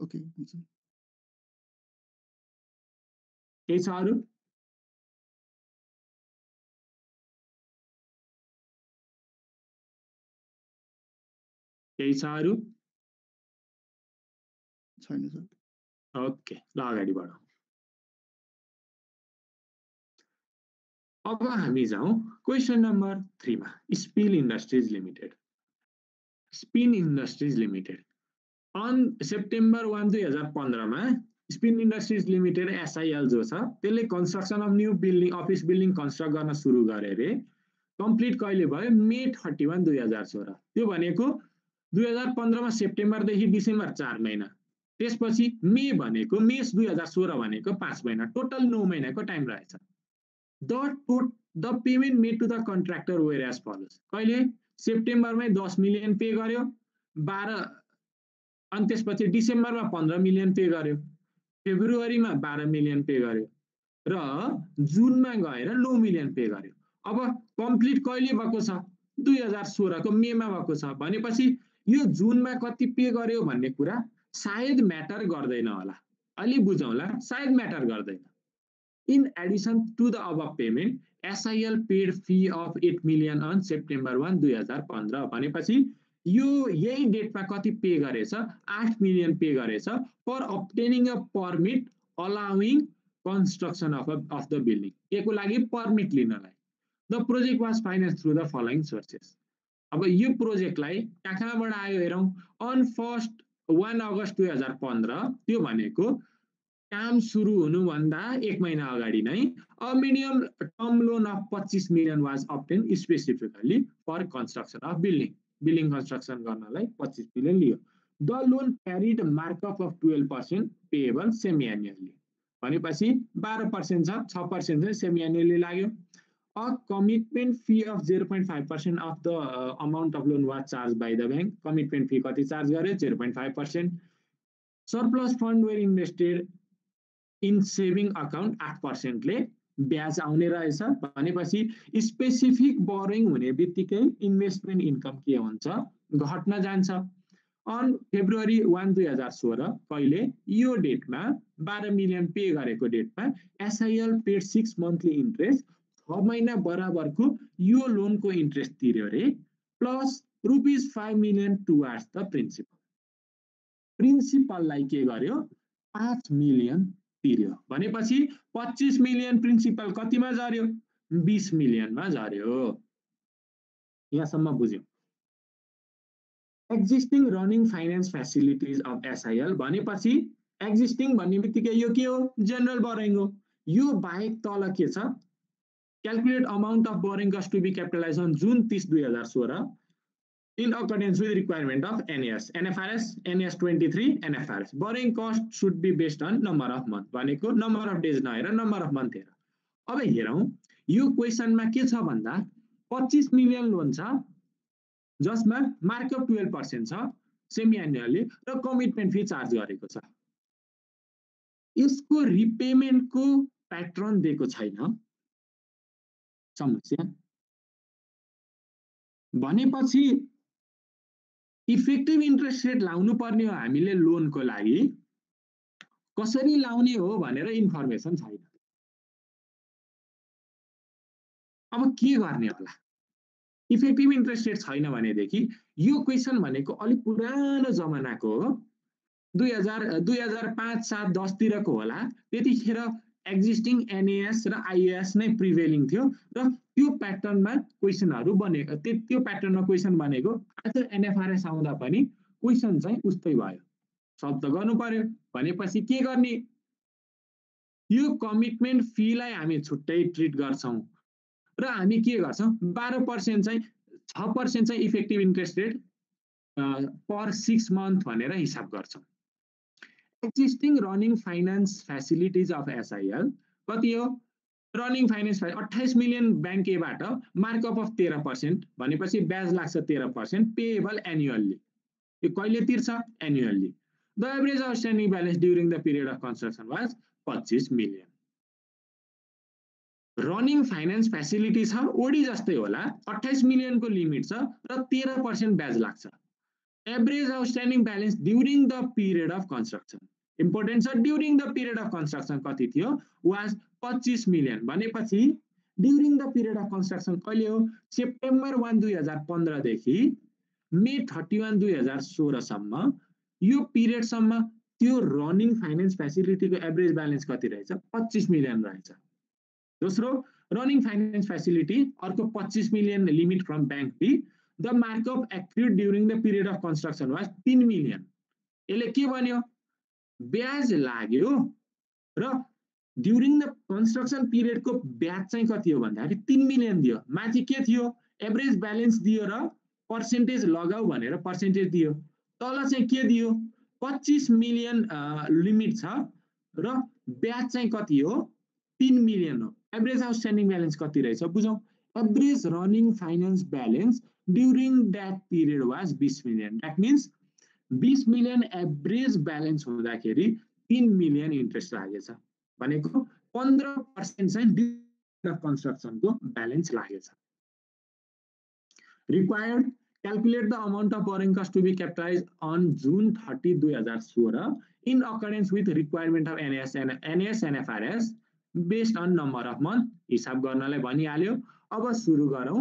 ओके केही छ अरु केही छ अरु छैन सर ओके ल अगाडि बढौं अब हामी जाउँ क्वेशन नम्बर 3 मा spin industries limited on September 1 2015 मा स्पिन इन्डस्ट्रिज लिमिटेड एसआईएल जो छ त्यसले construction of new building office building construct गर्न सुरु गरे रे कम्प्लिट कहिले भयो मे 31 2016 त्यो भनेको 2015 मा सेप्टेम्बर देखि डिसेम्बर 4 महिना त्यसपछि मे भनेको मे 2016 भनेको 5 महिना टोटल 9 महिनाको टाइम रहेछ the payment made to the contractor were as follows कहिले सेप्टेम्बरमै 10 मिलियन पे गर्यो 12 अनि त्यसपछि डिसेम्बरमा 15 मिलियन पे गर्यो फेब्रुअरीमा 12 मिलियन पे गर्यो र जुनमा गएर 9 मिलियन पे गर्यो अब कम्प्लिट कहिले भएको छ 2016 को मेमा भएको छ भनेपछि यो जुनमा कति पे गर्यो भन्ने कुरा सायद म्याटर गर्दैन होला अलि बुझौँला सायद म्याटर गर्दैन In addition to the above payment, SIL paid fee of 8 million on September 1, 2015 भनेपछि यो यही डेटमा कति पे गरेछ 8 मिलियन पे गरेछ for obtaining a permit allowing construction of the building यसको लागि परमिट लिनलाई The project was financed through the following sources अब यो प्रोजेक्टलाई कहाँबाट आयो हेरौं on 1 अगस्त 2015 त्यो भनेको काम सुरु हुनुभन्दा 1 महिना अगाडि नै a minimum term loan of 25 million was obtained specifically for construction of building construction गर्नलाई 25 मिलियन लियो the loan carried markup of 12% payable semi annually भनेपछि 12% छ 6% चाहिँ सेमी एनुअली लाग्यो A commitment fee of 0.5% of the amount of loan was charged by the bank. Commitment fee कति चार्ज गर्यो 0.5%. Surplus fund were invested in saving account 8% ले ब्याज आउने रहेछ भनेपछि स्पेसिफिक बोरोइङ हुने बित्तिकै इन्भेस्टमेन्ट इन्कम के हुन्छ घट्न जान्छ. अन फेब्रुअरी 1 2016 कहिले यो डेटमा 12 मिलियन पे गरेको डेटमा एसआइएल पेड 6 मन्थली इन्ट्रेस्ट 6 महिना बराबरको यो लोनको इन्ट्रेस्ट तिर्यो रे plus ₹5 million towards the principal. प्रिन्सिपललाई के गर्यो 5 मिलियन तिर्यो भनेपछि 25 मिलियन प्रिन्सिपल कतिमा झर्यो 20 मिलियनमा झर्यो. यहाँसम्म बुझ्यौ. Existing running finance facilities of एसआइएल भनेपछि एक्जिस्टिङ भन्ने बित्तिकै यो के हो जनरल बोरोइङ हो. यो बाहेक तल के छ calculate amount of borrowing cost to be capitalize on June 30 2016 in accordance with requirement of NAS, NFRS, NAS 23, NFRS. Borrowing cost should be based on number of month. भनेको number of days नहेर number of month हेर. अब हेरौँ यो क्वेसनमा के छ भन्दा 25 मिलियन लोन छ जसमा मार्कअप 12% छ सेमी एनुअली र कमिटमेन्ट फी चार्ज गरेको छ. यसको रिपेमेन्टको प्याटर्न दिएको छैन समस्या भनेपछि इफेक्टिभ इन्ट्रेस्ट रेट लाउनु पर्ने हो हामीले लोनको लागि कसरी लाउने हो भनेर इन्फर्मेसन छैन. अब के गर्ने होला इफेक्टिभ इन्ट्रेस्ट रेट छैन भनेदेखि यो क्वेसन भनेको अलिक पुरानो जमानाको हो 2005 7 10 तिरको होला. त्यतिखेर एक्जिस्टिङ एनएएस र आइएएस नै प्रिभेलिङ थियो र त्यो प्याटर्नमा क्वेसनहरु बनेको त्यो प्याटर्नमा क्वेसन बनेको. आज एनएफआरएस आउँदा पनि क्वेसन चाहिँ उस्तै भयो. सल्भ त गर्नु पर्यो भनेपछि के गर्ने यो कमिटमेन्ट फीलाई हामी छुट्टै ट्रिट गर्छौं र हामी के गर्छौं 12% चाहिँ 6% चाहिँ effective interest rate per 6 month भनेर हिसाब गर्छौं. Existing running finance facilities of SIL कति हो रनिङ फाइनान्स 28 मिलियन ब्याङ्क एबाट मार्कअप अफ 13% भनेपछि ब्याज लाग्छ 13% पेएबल एनुअली. यो कहिले तिर्छ annually. The average outstanding balance during the period of construction was 25 million. Running finance facility छ ओडी जस्तै होला 28 मिलियनको लिमिट छ र 13% ब्याज लाग्छ. Average outstanding balance during the period of construction important छ. During the period of construction कति थियो वाज 25 मिलियन भनेपछि during the period of construction कहिले हो सेप्टेम्बर 1 2015 देखि मे 31 2016 सम्म यो पिरियड सम्म त्यो रनिङ फाइनान्स फ्यासिलिटीको एभरेज ब्यालेन्स कति रहेछ 25 मिलियन रहेछ. दोस्रो रनिङ फाइनान्स फ्यासिलिटी अर्को 25 million limit from bank fee. The markup accrued during the period of construction was 3 million. यसले के भन्यो ब्याज लाग्यो र ड्युरिङ द कन्स्ट्रक्सन पिरियडको ब्याज चाहिँ कति हो भन्दाखेरि 3 मिलियन दियो. माथि के थियो एभरेज ब्यालेन्स दियो र पर्सेन्टेज लगाऊ भनेर पर्सेन्टेज दियो. तल चाहिँ के दियो 25 मिलियन लिमिट छ र ब्याज चाहिँ कति हो 3 मिलियन हो. एभरेज आउटस्ट्यान्डिङ ब्यालेन्स कति रहेछ बुझौं. Average running finance balance during that period was 20 million. That means 20 million average balance हुँदाखेरि 3 मिलियन इन्ट्रेस्ट लागेछ भनेको 15% चाहिँ ड्युरिङ द कन्स्ट्रक्सनको ब्यालेन्स लागेछ. Required calculate the amount of borrowing cost to be capitalised on June 30 2016 in accordance with requirement of NAS NFRS based on number of month. हिसाब गर्नलाई भनिहाल्यो. अब सुरु गरौँ.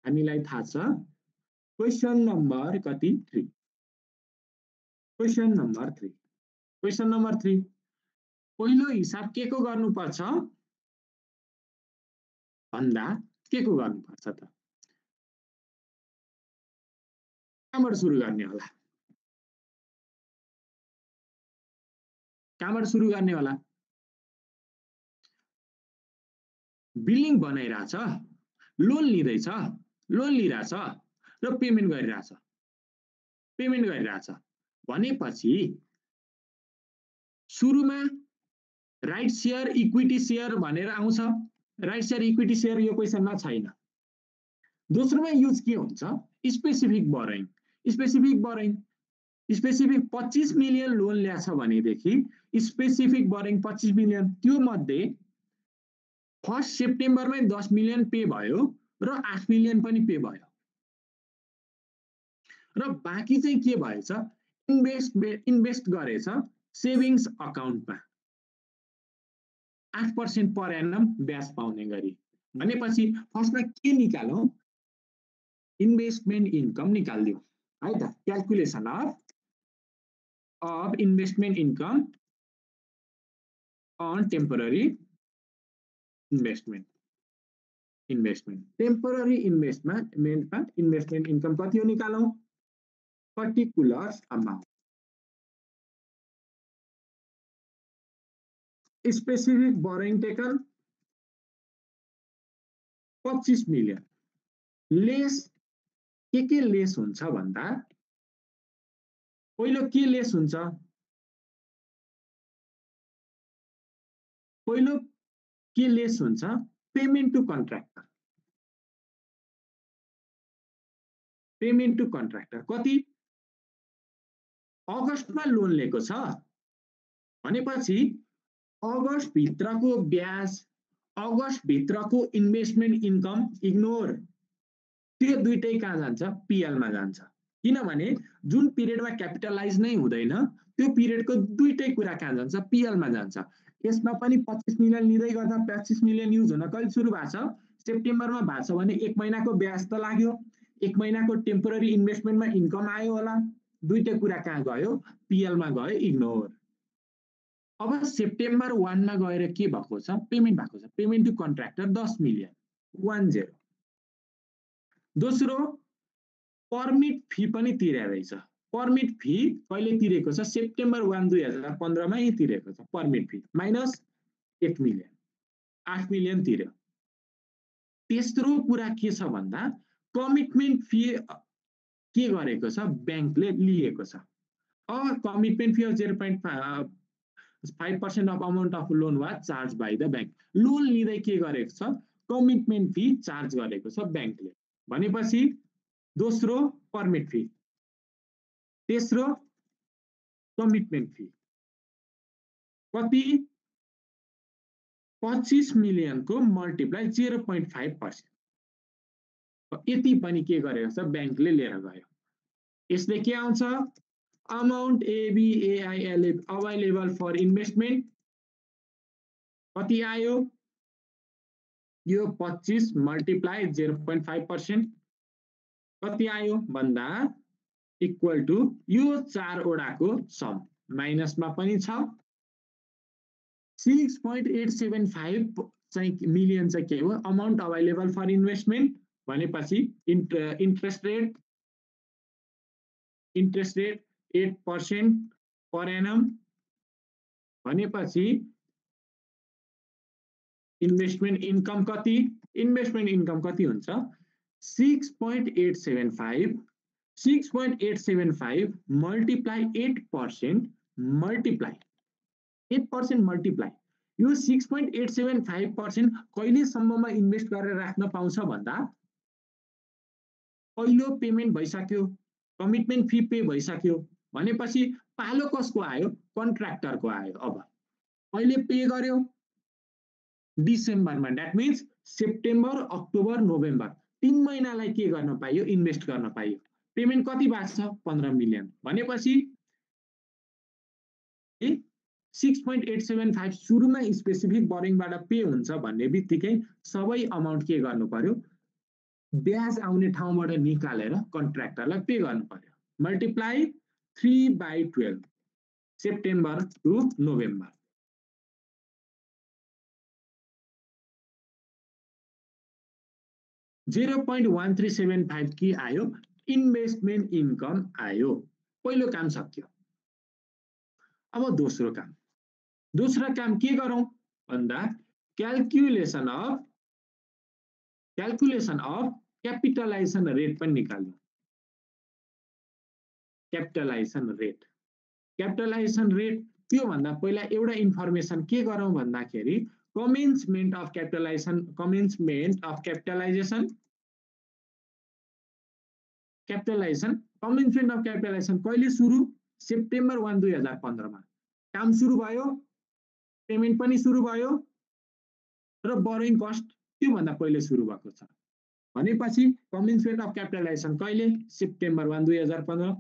हामीलाई थाहा छ क्वेसन नम्बर कति 3. क्वेसन नम्बर 3 पहिलो हिसाब के को गर्नुपर्छ भन्दा के को गर्नुपर्छ त कहाँबाट सुरु गर्ने होला बिलिङ बनाइराछ लोन लिइराछ र पेमेन्ट गरिराछ भनेपछि सुरुमा राइट शेयर इक्विटी शेयर भनेर आउँछ राइट शेयर इक्विटी शेयर यो क्वेसनमा छैन। दोस्रोमा युज के हुन्छ specific borrowing. Specific borrowing specific 25 million loan ल्याछ भनेदेखि स्पेसिफिक बोरोइङ 25 मिलियन, त्यो मध्ये 1 सेप्टेम्बरमै 10 मिलियन पे भयो र 8 मिलियन पनि पे भयो र बाँकी चाहिँ के भएछ इन्भेस्ट गरेछ सेभिङ्स अकाउन्टमा 8% पर एनम ब्याज पाउने गरी। भनेपछि फर्स्टमा के निकालौँ इन्भेस्टमेन्ट इन्कम निकाल्दियौ है त। Calculation of investment income on temporary investment temporary इन्भेस्टमेन्टमा इन्भेस्टमेन्ट इन्कम कति हो निकालौँ particular amount. Specific borrowing taken 25 million less के लेस हुन्छ भन्दा पहिलो के लेस हुन्छ पहिलो के लेस हुन्छ payment to contractor. Payment to contractor कति अगस्टमा लोन लिएको छ भनेपछि अगस्ट भित्रको ब्याज अगस्ट भित्रको इन्भेस्टमेन्ट इन्कम इग्नोर, त्यो दुईटै कहाँ जान्छ पीएल मा जान्छ। किनभने जुन पिरियडमा क्यापिटलाइज नै हुँदैन त्यो पिरियडको दुईटै कुरा कहाँ जान्छ पीएल मा जान्छ। यसमा पनि 25 मिलियन लिँदै गर्दा 25 मिलियन युज हुन कहिले सुरु भएको छ सेप्टेम्बरमा भएको छ भने 1 महिनाको ब्याज त लाग्यो, 1 महिनाको टेम्पोररी इन्भेस्टमेन्टमा इन्कम आयो होला, दुईटै कुरा कहाँ गयो पीएल मा गयो इग्नोर। अब सेप्टेम्बर 1 मा गएर के भएको छ पेमेन्ट भएको छ पेमेन्ट टु कन्ट्र्याक्टर 10 मिलियन 10। दोस्रो पर्मिट फी पनि तिरेको रहेछ। पर्मिट फी कहिले तिरेको छ सेप्टेम्बर 1 2015 मा तिरेको छ permit fee minus 1 million 8 million तिर्यो। तेस्रो कुरा के छ भन्दा कमिटमेन्ट फी के गरेको छ ब्याङ्कले लिएको छ। अब commitment fee 0.5% of amount of loan was charge by the bank. Loan लिँदै के गरेको छ कमिटमेन्ट फी चार्ज गरेको छ ब्याङ्कले। भनेपछि दोस्रो पर्मिट फी तेस्रो कमिटमेन्ट फी कति 25 मिलियनको मल्टिप्लाई 0.5%। यति पनि के गरेको छ ब्याङ्कले लिएर गयो। यसले के आउँछ अमाउन्ट एबिएआइएल अभाइलेबल फर इन्भेस्टमेन्ट कति आयो यो 25 मल्टिप्लाई 0.5% कति आयो भन्दा इक्वल टु यो 4 वटाको सम माइनसमा पनि छ 6.875 चाहिँ मिलियन चाहिँ के हो अमाउन्ट अभाइलेबल फर इन्भेस्टमेन्ट भनेपछि इन्ट्रेस्ट रेट 8% पर एनम भनेपछि इन्भेस्टमेन्ट इन्कम कति हुन्छ 6.875 मल्टिप्लाई 8% मल्टिप्लाई यो 6.875% कहिलेसम्ममा इन्भेस्ट गरेर राख्न पाउँछ भन्दा पहिलो पेमेन्ट भइसक्यो कमिटमेन्ट फी पे भइसक्यो भनेपछि पालो कसको आयो कन्ट्र्याक्टरको आयो। अब अहिले पे गर्यो डिसेम्बरमा that means September October November 3 महिनालाई के गर्न पाइयो इन्भेस्ट गर्न पाइयो। पेमेन्ट कति भएको छ 15 मिलियन भनेपछि 6.875 सुरुमा स्पेसिफिक बोरोइङबाट पे हुन्छ भन्ने बित्तिकै सबै अमाउन्ट के गर्नु पर्यो ब्याज आउने ठाउँबाट निकालेर कन्ट्र्याक्टरलाई पे गर्नु पर्यो मल्टिप्लाई 3/12 सेप्टेम्बर टु नोभेम्बर। $0.1375 के आयो इन्भेस्टमेन्ट इन्कम आयो। पहिलो काम सक्यो। अब दोस्रो काम के गरौँ भन्दा क्याल्कुलेसन अफ क्यापिटलाइजेसन रेट पनि निकाल्नु। क्यापिटलाइजेसन रेट त्यो भन्दा पहिला एउटा इन्फर्मेसन के गरौँ भन्दाखेरि commencement of capitalization कहिले सुरु सेप्टेम्बर 1 2015 मा काम सुरु भयो पेमेन्ट पनि सुरु भयो र बोरोइङ कस्ट त्यो भन्दा पहिले सुरु भएको छ भनेपछि कमेन्समेन्ट अफ क्यापिटलाइजेसन कहिले सेप्टेम्बर 1 2015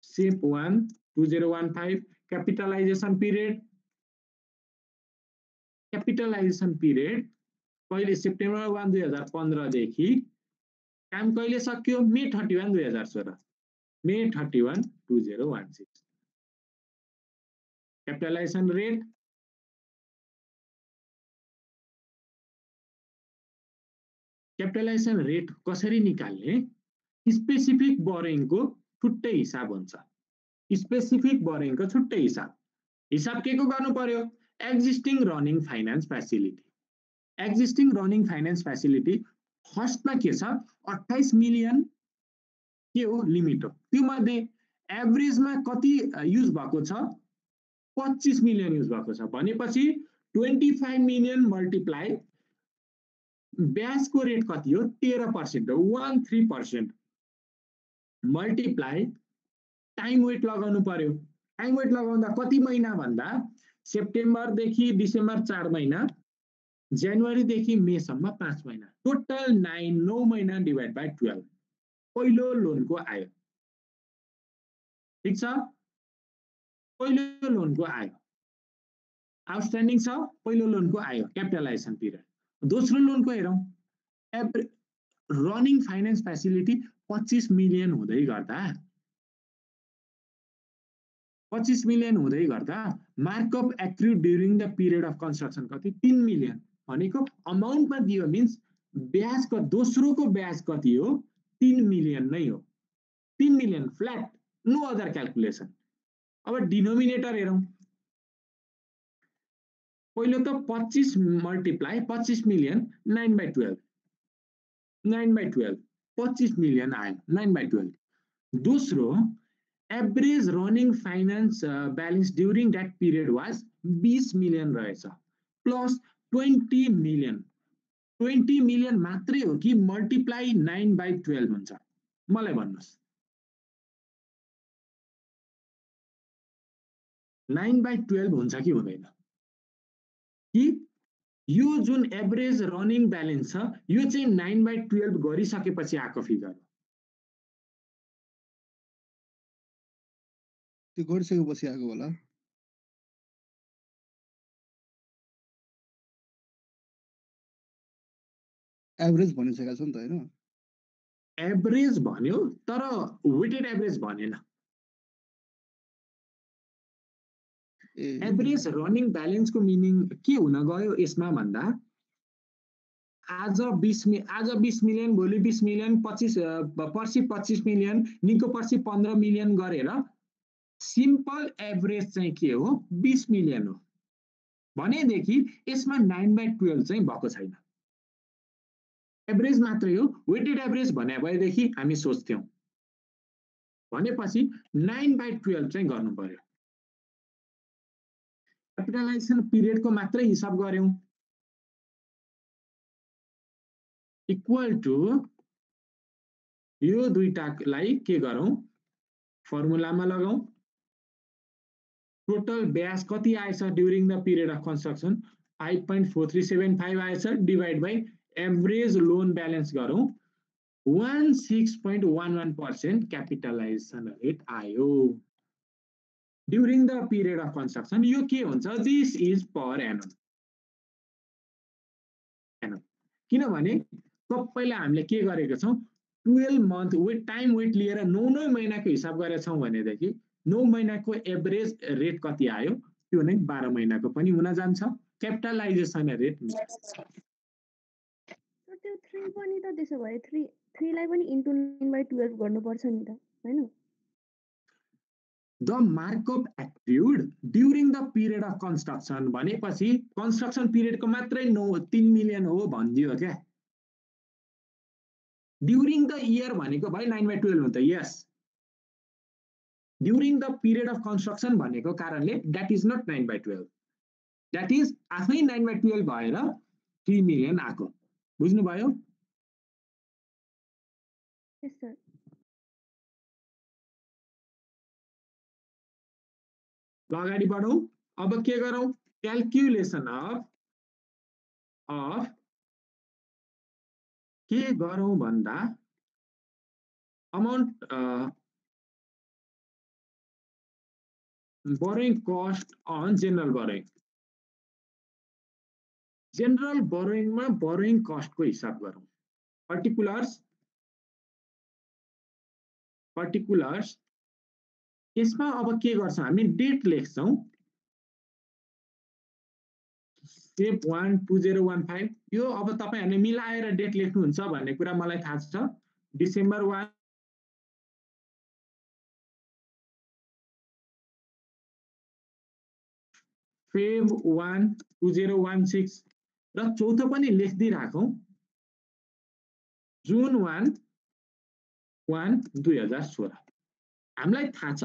सेप 1 2015 क्यापिटलाइजेसन पिरियड कहिले सेप्टेम्बर 1 2015 देखि काम कहिले सक्यो मे 31 2016 मे 31 2016 क्यापिटलाइजेसन रेट कसरी निकाल्ने स्पेसिफिक बोरोइङको छुट्टै हिसाब हुन्छ स्पेसिफिक बोरोइङको छुट्टै हिसाब के को गर्नु पर्यो एक्जिस्टिङ रनिङ फाइनान्स फ्यासिलिटी फर्स्टमा के छ 28 मिलियन के हो लिमिट हो त्यो मध्ये एभरेजमा कति युज भएको छ 25 मिलियन युज भएको छ भनेपछि 25 मिलियन मल्टिप्लाई ब्याजको रेट कति हो 13% हो 13% मल्टिप्लाई टाइम वेट लगाउनु पर्यो टाइम वेट लगाउँदा कति महिना भन्दा सेप्टेम्बर देखि डिसेम्बर 4 महिना जनवरी देखि मे सम्म 5 महिना टोटल 9 महिना डिवाइड बाइ 12 पहिलो लोनको आयो ठीक छ पहिलो लोनको आयो आउटस्ट्यान्डिङ छ पहिलो लोनको आयो क्यापिटलाइजेसन पिरियड दोस्रो लोनको हेरौं रनिङ फाइनान्स फ्यासिलिटी 25 मिलियन हुँदै गर्दा 25 मिलियन हुँदै गर्दा markup accrued during the period of construction कति 3 मिलियन भनेको अमाउन्टमा दियो मिन्स ब्याजको दोस्रोको ब्याज कति हो 3 मिलियन नै हो 3 million flat no other calculation अब डिनोमिनेटर हेरौं पहिलो त 25 मल्टिप्लाई 25 मिलियन 9/12 9/12 25 मिलियन आयो 9/12 दोस्रो average running finance balance during that period was 20 million रहेछ प्लस 20 मिलियन मात्रै हो कि मल्टिप्लाई 9/12 हुन्छ मलाई भन्नुस् 9/12 हुन्छ कि हुँदैन कि यो जुन एभरेज रनिङ ब्यालेन्स छ यो चाहिँ 9/12 गरिसकेपछि आएको फिगर हो त्यो गरिसकेपछि आएको होला एभरेज भनिसकेको छ नि त हैन एभरेज भन्यो तर वेटेड एभरेज भनेन एभरेज रनिङ ब्यालेन्सको मिनिङ के हुन गयो यसमा भन्दा आज 20 मिलियन भोलि 20 मिलियन 25 पर्सि 25 मिलियन निको पर्सि 15 मिलियन गरेर सिम्पल एभरेज चाहिँ के हो 20 मिलियन हो भनेदेखि यसमा 9/12 चाहिँ भएको छैन एभरेज मात्रै हो वेटेड एभरेज भने भएदेखि हामी सोच्थ्यौं भनेपछि 9/12 चाहिँ गर्नु पर्यो क्यापिटलाइजेसन पिरियडको मात्रै हिसाब गर्यौं इक्वल टु यो दुईटालाई के गरौं फर्मुलामा लगाऊ टोटल ब्याज कति आएछ during the period of construction 5.4375 आएछ divide by average loan balance गरौं 16.11% क्यापिटलाइजेसन रेट आयो during the period of construction यो के हुन्छ दिस इज पर एनम किनभने सबैलाई हामीले के गरेको छौं 12 मन्थ वेट टाइम वेट लिएर 9 महिनाको हिसाब गरेका छौं भनेदेखि 9 महिनाको एभरेज रेट कति आयो त्यो नै 12 महिनाको पनि हुन जान्छ क्यापिटलाइजेसन रेट त्यो 3 पनि त त्यसो भए 3 लाई पनि इन्टु 9/12 गर्नुपर्छ नि त हैन the markup accrued during the period of construction भनेपछि कन्स्ट्रक्सन पिरियडको मात्रै 3 मिलियन हो भनिदियो क्या ड्युरिङ द इयर भनेको भाइ 9/12 हो त यस during the period of construction भनेको कारणले that is not 9/12 that is आफै 9/12 भएर 3 मिलियन आएको। बुझ्नुभयो? Yes sir. ल अगाडि बढौँ। अब के गरौँ? क्याल्कुलेसन अफ के गरौँ भन्दा amount borrowing cost on general borrowing. General borrowing मा borrowing cost को हिसाब गरौँ। particulars यसमा अब के गर्छौं हामी? डेट लेख्छौं। स्टेप 1 2015 यो अब तपाईहरुले मिलाएर डेट लेख्नुहुन्छ भन्ने कुरा मलाई थाहा छ। डिसेम्बर 1 फेब 1 2016 र चौथो पनि लेख्दै राखौं जुन 1 2016। हामीलाई थाहा छ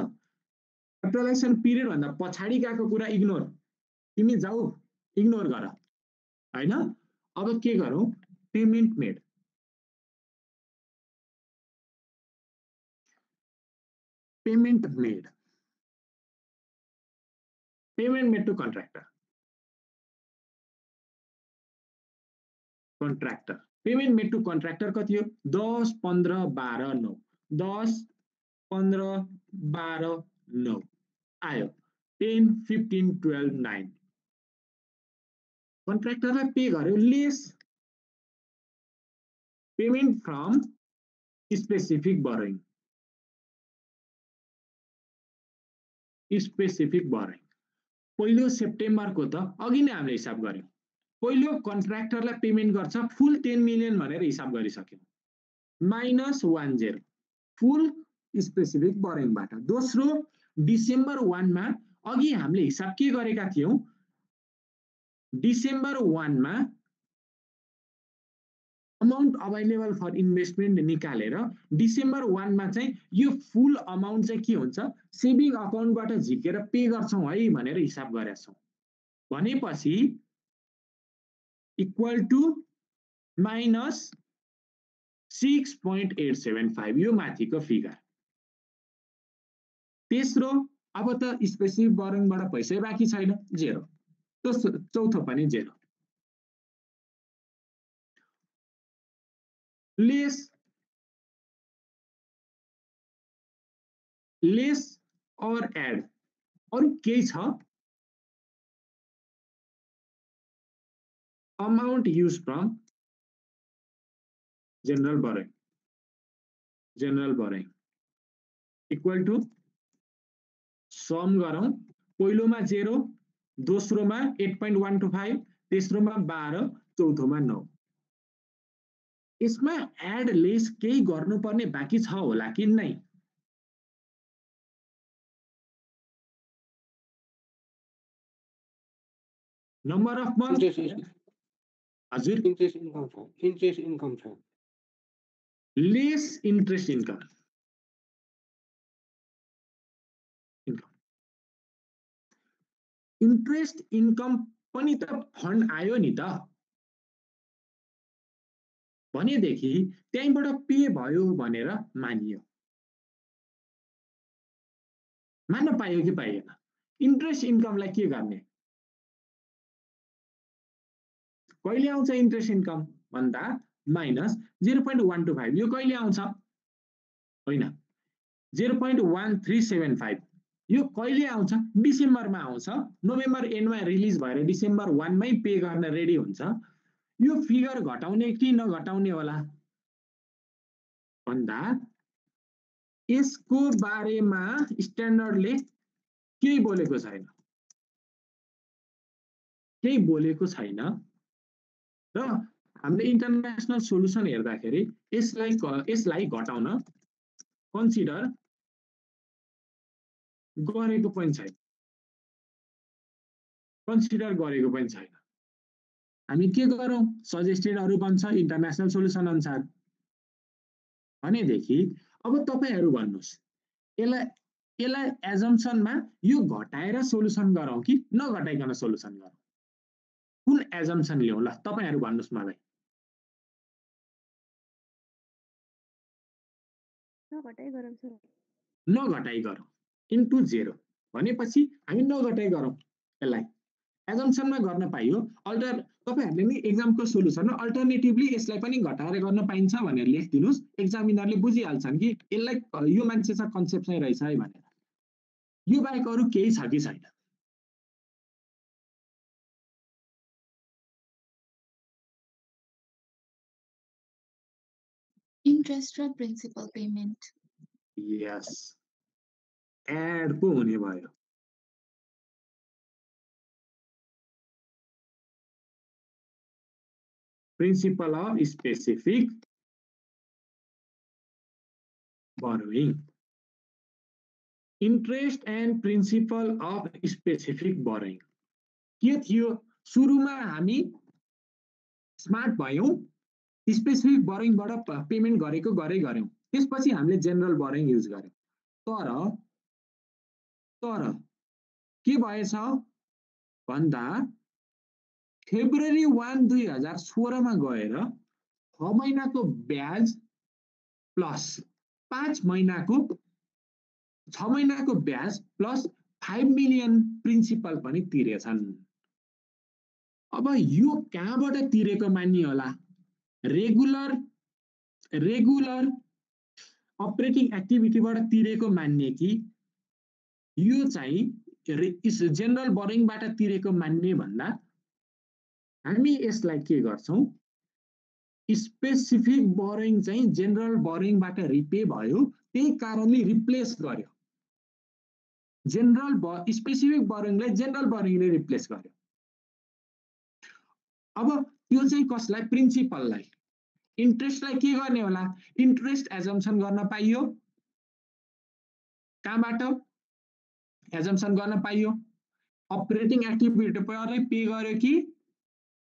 क्यापिटलाइजेसन पिरियड भन्दा पछाडी गएको कुरा इग्नोर, तिमी जाऊ इग्नोर गर हैन। अब के गरौं? Payment made. Payment made to contractor. Payment made to contractor कति हो? 10 15 12 9 10 15 12 9 आयो। 10 15 12 9 कन्ट्र्याक्टरलाई पे गर्यो lace payment from specific borrowing. पहिलो सेप्टेम्बरको त अघि नै हामीले हिसाब गर्यौं। पहिलो कन्ट्र्याक्टरलाई पेमेन्ट गर्छ फुल 10 मिलियन भनेर हिसाब गरिसक्यौं -10 फुल स्पेसिफिक बोरोइङबाट। दोस्रो डिसेम्बर 1 मा अघि हामीले हिसाब के गरेका थियौं? डिसेम्बर 1 मा अमाउन्ट अभाइलेबल फर इन्भेस्टमेन्ट निकालेर डिसेम्बर 1 मा चाहिँ यो फुल अमाउन्ट चाहिँ के हुन्छ? सेभिङ अकाउन्टबाट झिकेर पे गर्छौं है भनेर हिसाब गरेका छौं। भनेपछि इक्वल टु -6.875 यो माथिको फिगर। तेस्रो अब त स्पेसिफिक बोरोइङबाट पैसै बाँकी छैन, जेरो। चौथो पनि जेरो। लेस और एड अरु केही छ? Amount use from general borrowing equal to sum गरौँ। पहिलोमा 0, दोस्रोमा 8.125, तेस्रोमा 12, चौथोमा 9। यसमा एड लेस केही गर्नुपर्ने बाँकी छ होला कि नै? नम्बर अफ मन्थ हजुर इन्ट्रेस्ट इन्कम छ। Lace interest income interest income पनि त फन्ड आयो नि त। भनेदेखि त्यहीबाट पे भयो भनेर मानियो। मान्न पाइयो कि पाइएन? इन्ट्रेस्ट इन्कमलाई के गर्ने? कहिले आउँछ इन्ट्रेस्ट इन्कम भन्दा -0.125 यो कहिले आउँछ? होइन 0.1375 यो कहिले आउँछ? डिसेम्बरमा आउँछ। नोभेम्बर एन्डमा रिलिज भएर डिसेम्बर 1 मै पे गर्न रेडी हुन्छ। यो फिगर घटाउने कि नघटाउने होला भन्दा यसको बारेमा स्ट्यान्डर्डले केही बोलेको छैन र हामीले इन्टरनेसनल सोलुसन हेर्दाखेरि यसलाई घटाउन कन्सिडर गरेको पनि छैन। हामी के गरौँ? सजेस्टेड अरु बन्छ इन्टरनेसनल सोलुसन अनुसार। भनेदेखि अब तपाईहरु भन्नुस् यसलाई एजम्पसनमा यो घटाएर सोलुसन गरौँ कि नघटाइकन सोलुसन गरौँ? कुन एजम्सन लियौँ ल तपाईहरु भन्नुस् मलाई नघटाइ गरौँ सर नघटाइ गरौँ इन्टु 0 भनेपछि हामी नघटाइ गरौँ यसलाई एजम्सनमा गर्न पाइयो तपाईहरुले नि एक्जामको सोलुसनमा अल्टरनेटिभली यसलाई पनि घटाएर गर्न पाइन्छ भनेर लेखिदिनुस् एक्जामिनरले बुझिहाल्छन् कि यसलाई यो मान्छेको कन्सेप्ट चाहिँ रहेछ है भनेर यो बाहेक अरु केही छ कि छैन इन्ट्रेस्ट र प्रिन्सिपल पेमेन्ट यस एड पो हुने भयो principal of specific borrowing interest and principal of specific borrowing के थियो सुरुमा हामी स्मार्ट भयौं स्पेसिफिक borrowing बाट पेमेन्ट गरेको गर्यौं त्यसपछि हामीले जनरल borrowing युज गर्यौं तर के भएछ भन्दा फेब्रुअरी 1 2016 मा गएर 6 महिनाको ब्याज प्लस 5 महिनाको 6 महिनाको ब्याज प्लस 5 मिलियन प्रिन्सिपल पनि तिरेछन् अब यो कहाँबाट तिरेको मान्ने होला रेगुलर अपरेटिङ एक्टिभिटीबाट तिरेको मान्ने कि यो चाहिँ जनरल बोरिङ बाट तिरेको मान्ने भन्दा हामी यसलाई के गर्छौं स्पेसिफिक बोरिङ चाहिँ जनरल बोरिङ बाट रिपे भयो त्यही कारणले रिप्लेस गर्यो स्पेसिफिक बोरिङलाई जनरल बोरिङले रिप्लेस गर्यो अब यो चाहिँ कसलाई प्रिन्सिपललाई इन्ट्रेस्टलाई के गर्ने होला इन्ट्रेस्ट एजम्पसन गर्न पाइयो कहाँबाट एजम्पसन गर्न पाइयो अपरेटिङ एक्टिभिटी पर पे गर्यो कि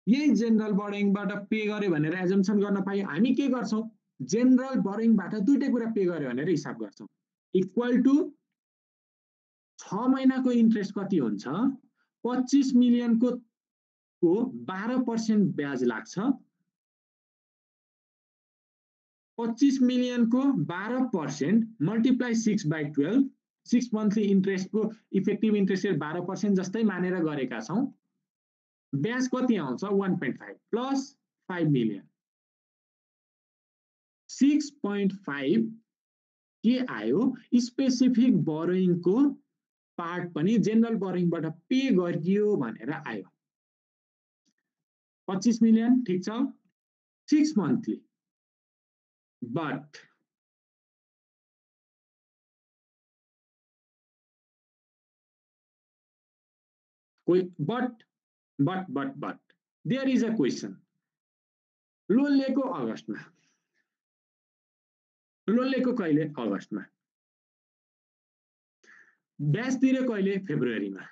यही जनरल बोरिङबाट पे गर्यो भनेर एजम्पसन गर्न पाइयो हामी के गर्छौं जनरल बोरिङबाट दुईटै कुरा पे गर्यो भनेर हिसाब गर्छौं इक्वल टु 6 महिनाको इन्ट्रेस्ट कति हुन्छ 25 मिलियनको 12% ब्याज लाग्छ 25 मिलियनको 12% मल्टिप्लाई 6/12 6 मन्थली इन्ट्रेस्टको इफेक्टिभ इन्ट्रेस्ट रेट 12% जस्तै मानेर गरेका छौं ब्याज कति आउँछ 1.5 प्लस 5 मिलियन 6.5 के आयो स्पेसिफिक बोरोइङको पार्ट पनि जनरल बोरोइङबाट पे गरियो भनेर आयो 25 मिलियन ठीक छ 6 monthly but there is a question loan लिएको अगस्टमा लोन लिएको कहिले अगस्टमा ब्याज तिर्यो कहिले फेब्रुअरीमा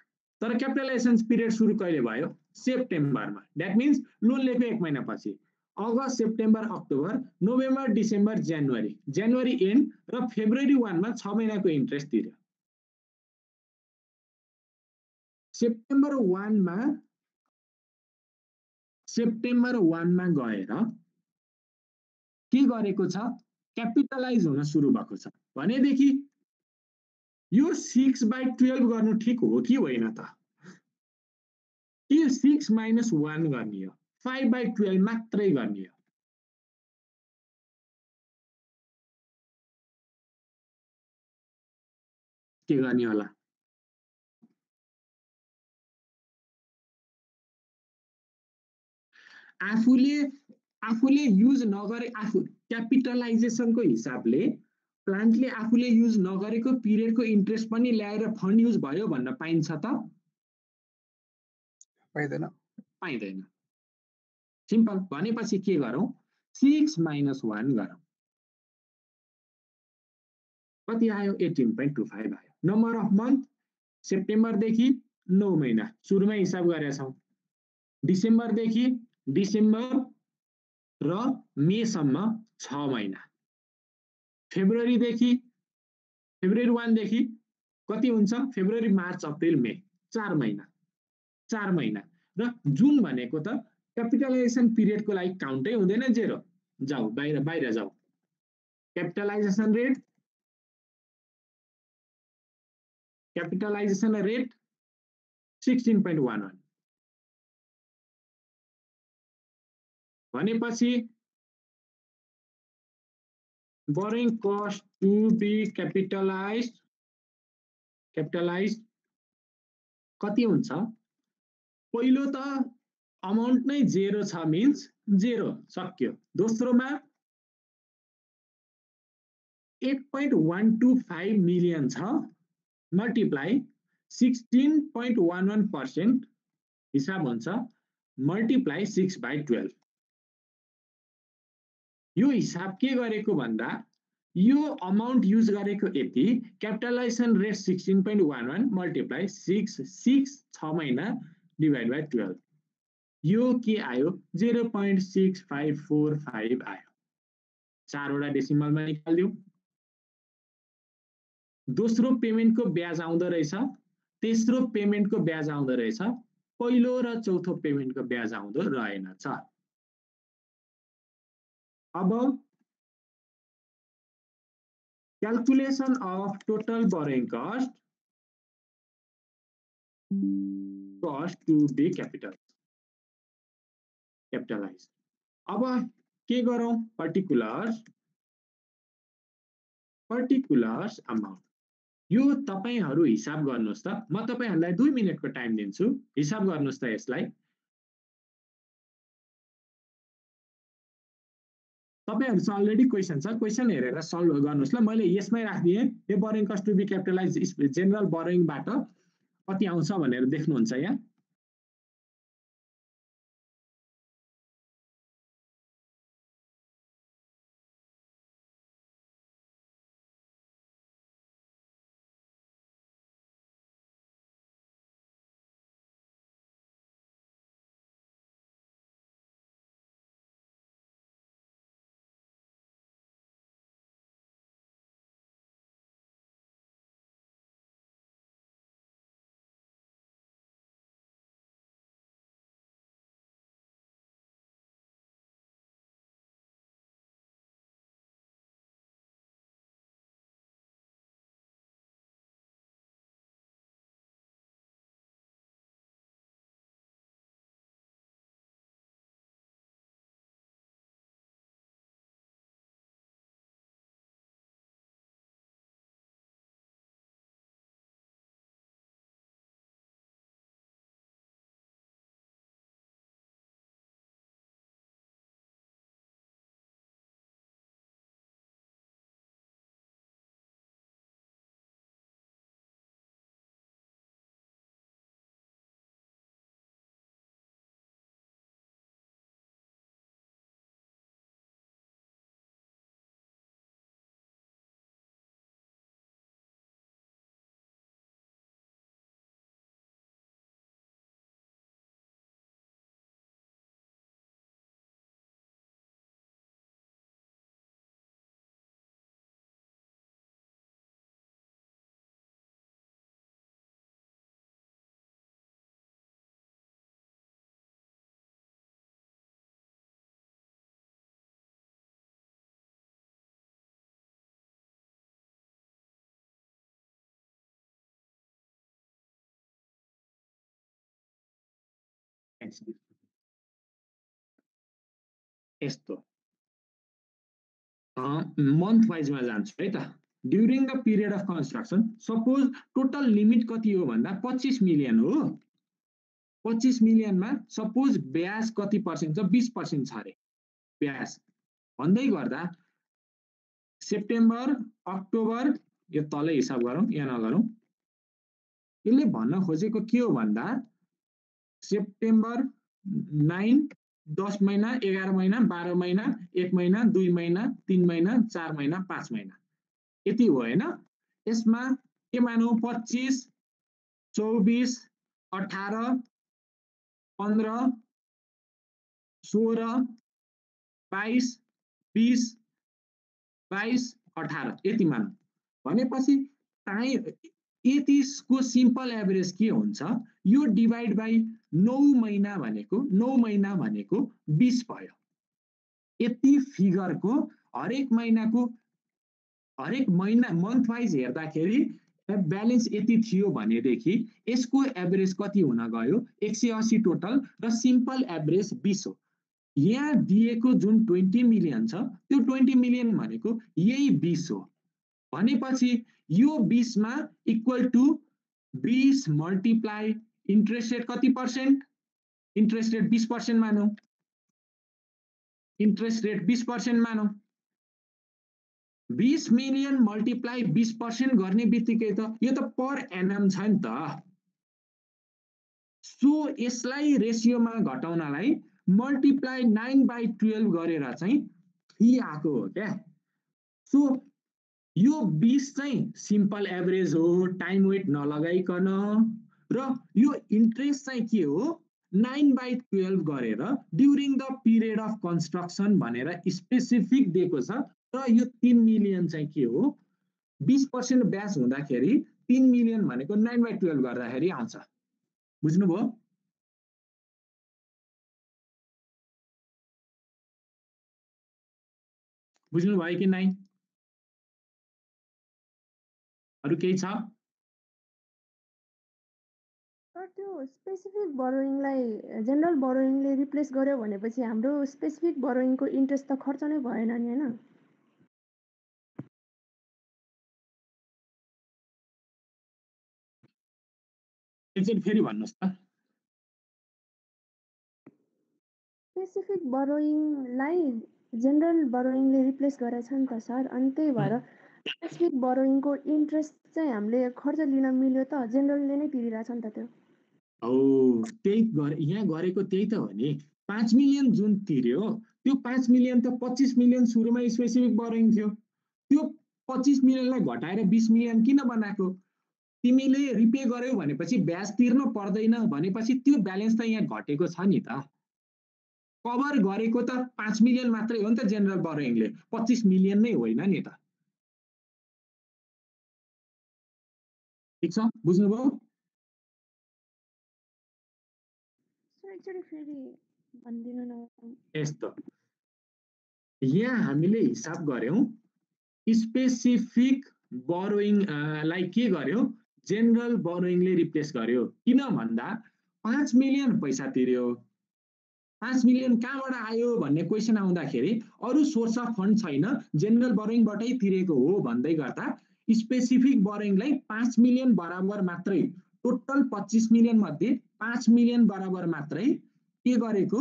तर क्यापिटलाइजेसन पिरियड सुरु कहिले भयो सेप्टेम्बरमा दैट मीन्स लोन लिएको 1 महिना पछि August September October November December जनवरी एन्ड र फेब्रुअरी 1 मा 6 महिनाको इन्ट्रेस्ट तिर्यो सेप्टेम्बर 1 मा गएर के गरेको छ क्यापिटलाइज हुन सुरु भएको छ भनेदेखि यो 6/12 गर्नु ठीक हो कि होइन त यो 6 - 1 गर्ने हो 5/12 मात्रै गर्ने हो के गर्ने होला आफूले युज नगरे क्यापिटलाइजेसनको हिसाबले प्लान्टले आफूले युज नगरेको पिरियडको इन्ट्रेस्ट पनि ल्याएर फन्ड युज भयो भन्न पाइन्छ त पाइदैन सिम्पल भनेपछि के गरौं 6 - 1 गरौं कति आयो 18.25 आयो नम्बर अफ मन्थ सेप्टेम्बर देखि 9 महिना सुरुमै हिसाब गरेका छौं डिसेम्बर देखि डिसेम्बर र मे सम्म 6 महिना फेब्रुअरी 1 देखि कति हुन्छ फेब्रुअरी मार्च अप्रिल मे 4 महिना र जुन भनेको त क्यापिटलाइजेसन पिरियडको लागि काउन्टै हुँदैन 0 जाऊ बाहिर जाऊ क्यापिटलाइजेसन रेट क्यापिटलाइजेसन रेट 16.11 भनेपछि borrowing cost to be capitalized कति हुन्छ पहिलो त अमाउन्ट नै 0 छ मिन्स 0 सक्यो दोस्रोमा 8.125 मिलियन छ मल्टिप्लाई 16.11% हिसाब हुन्छ मल्टिप्लाई 6/12 यो हिसाब के गरेको भन्दा यो अमाउन्ट युज गरेको यति क्यापिटलाइजेसन रेट 16.11 मल्टिप्लाई 6 6 महिना डिभाइड बाइ 12 यो के आयो 0.6545 आयो चारवटा डेसिमलमा निकाल्दियौ दोस्रो पेमेन्टको ब्याज आउँदो रहेछ तेस्रो पेमेन्टको ब्याज आउँदो रहेछ पहिलो र चौथो पेमेन्टको ब्याज आउँदो रहेनछ अब calculation of total borrowing cost to be capitalized अब के गरौँ particulars amount यो तपाईहरु हिसाब गर्नुस् त म तपाईहरुलाई 2 मिनेटको टाइम दिन्छु हिसाब गर्नुस् त यसलाई तपाईहरु चाहिँ अलरेडी क्वेशन छ क्वेशन हेरेर सल्भ गर्नुस् ल मैले यसमै राख्दिए यो borrowing cost to be capitalize general borrowing बाट कति आउँछ भनेर देख्नुहुन्छ यहाँ यस्तो month wise मा जान्छु है त during the period of construction suppose total limit कति हो भन्दा 25 मिलियन हो 25 मिलियन मा suppose ब्याज कति पर्सेन्ट छ 20% छ रे ब्याज भन्दै गर्दा सेप्टेम्बर अक्टोबर यो तलै हिसाब गरौँ यहाँ नगरौँ यसले भन्न खोजेको के हो भन्दा सेप्टेम्बर 9 10 महिना 11 महिना 12 महिना 1 महिना 2 महिना 3 महिना 4 महिना 5 महिना यति हो हैन यसमा के मानौ 25 24 18 15 16 22 20 22 18 यति मानौ भनेपछि टाइम यतिको सिम्पल एभरेज के हुन्छ यो डिवाइड बाइ 9 महिना भनेको 20 भयो। यति फिगरको हरेक महिना मन्थ वाइज हेर्दाखेरि ब्यालेन्स यति थियो भनेदेखि यसको एभरेज कति हुन गयो 180 टोटल र सिम्पल एभरेज 20 हो। यहाँ दिएको जुन 20 मिलियन छ त्यो 20 मिलियन भनेको यही 20 हो भनेपछि यो 20 मा equal to 20 multiply interest rate कति पर्सेन्ट इन्ट्रेस्ट रेट 20% मानौ इन्ट्रेस्ट रेट 20% मानौ 20 मिलियन मल्टिप्लाई 20% गर्ने बित्तिकै त यो त पर एनम छ नि त। सो यसलाई रेसियोमा घटाउनलाई मल्टिप्लाई 9/12 गरेर चाहिँ 3 आएको हो क्या। सो यो 20 चाहिँ सिम्पल एभरेज हो टाइम वेट नलगाइकन र यो इन्ट्रेस्ट चाहिँ के हो 9/12 गरेर during the period of construction भनेर स्पेसिफिक दिएको छ र यो 3 मिलियन चाहिँ के हो 20% ब्याज हुँदाखेरि 3 मिलियन भनेको 9/12 गर्दाखेरि आउँछ। बुझ्नुभयो? बुझ्नुभयो कि नै? अरु केही छ? सर त्यो स्पेसिफिक बोरोइङलाई जेनरल बोरोइङले रिप्लेस गर्यो भनेपछि हाम्रो स्पेसिफिक बोरोइङको इन्ट्रेस्ट त खर्च नै भएन नि हैन? एकचोटि फेरि भन्नुहोस् त। स्पेसिफिक बोरोइङलाई जेनरल बोरोइङले रिप्लेस गरेछ नि त सर, अनि त्यही भएर स्पेसिफिक बोरोइङको इन्ट्रेस्ट चाहिँ हामीले खर्च लिन मिल्यो त जेनरलले नै तिरिरहेछ नि त त्यो। हो त्यही यहाँ गरेको त्यही त हो नि। 5 मिलियन जुन तिर्यो त्यो 5 मिलियन त 25 मिलियन सुरुमा स्पेसिफिक बोरोइङ थियो। त्यो 25 मिलियनलाई घटाएर 20 मिलियन किन बनाएको? तिमीले रिपे गर्यौ भनेपछि ब्याज तिर्नु पर्दैन भनेपछि त्यो ब्यालेन्स त यहाँ घटेको छ नि त। कभर गरेको त 5 मिलियन मात्रै हो नि त जेनरल बोरोइङले, 25 मिलियन नै होइन नि त। ठीक छ, बुझ्नुभयो? सर एकचोटि फेरि भनिदिनु न। यस्तो यहाँ हामीले हिसाब गर्यौं स्पेसिफिक बोरोइङ लाई के गर्यो जेनरल बोरोइङले रिप्लेस गर्यो। किन भन्दा 5 मिलियन पैसा तिर्यो, 5 मिलियन कहाँबाट आयो भन्ने क्वेसन आउँदाखेरि अरु सोर्स अफ फन्ड छैन जेनरल बोरोइङबाटै तिरेको हो भन्दै गर्दा स्पेसिफिक बोरोइङलाई 5 मिलियन बराबर मात्रै टोटल 25 मिलियन मध्ये 5 मिलियन बराबर मात्रै के गरेको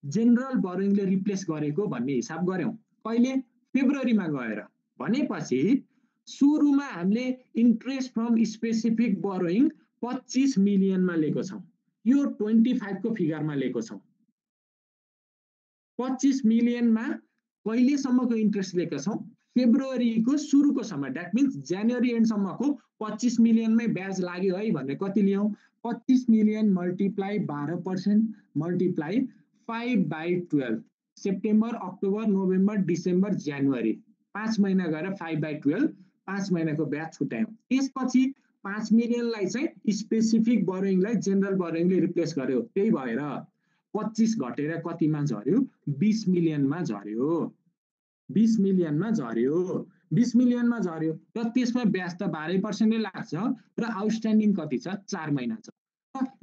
जेनरल बोरोइङले रिप्लेस गरेको भन्ने हिसाब गर्यौं। कहिले? फेब्रुअरीमा गएर। भनेपछि सुरुमा हामीले इन्ट्रेस्ट फ्रम स्पेसिफिक बोरोइङ 25 मिलियनमा लिएको छौं। यो 25 को फिगरमा लिएको छौं। 25 मिलियनमा कहिलेसम्मको इन्ट्रेस्ट लिएका छौं? फेब्रुअरीको सुरुको समय, द्याट मिन्स जनवरी एन्डसम्मको 25 मिलियनमै ब्याज लाग्यो है भन्ने कति लियौं 25 million multiply 12% multiply 5/12 September October November December जनवरी 5 महिना गएर 5/12 5 महिनाको ब्याज छुट्यायौं। त्यसपछि 5 मिलियनलाई चाहिँ स्पेसिफिक बोरोइङलाई जेनरल बोरोइङले रिप्लेस गर्यो। त्यही भएर 25 घटेर कतिमा झर्यो 20 मिलियनमा झर्यो। 20 मिलियनमा झर्यो 20 मिलियनमा झर्यो र त्यसमा ब्याज त 12% नै लाग्छ र आउटस्ट्यान्डिङ कति छ 4 महिना छ।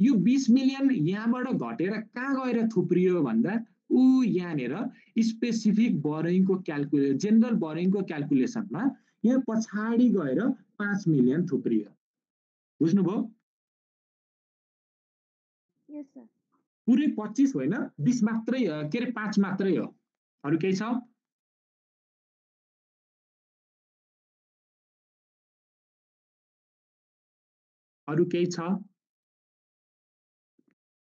यो 20 मिलियन यहाँबाट घटेर कहाँ गएर थुप्रियो भन्दा यहाँनिर स्पेसिफिक बोरोइङको जेनरल बोरोइङको क्याल्कुलेसनमा यहाँ पछाडि गएर 5 मिलियन थुप्रियो। बुझ्नुभयो? Yes sir. पुरै 25 होइन 20 मात्रै के अरे 5 मात्रै हो। अरु केही छ? अरु केही छ?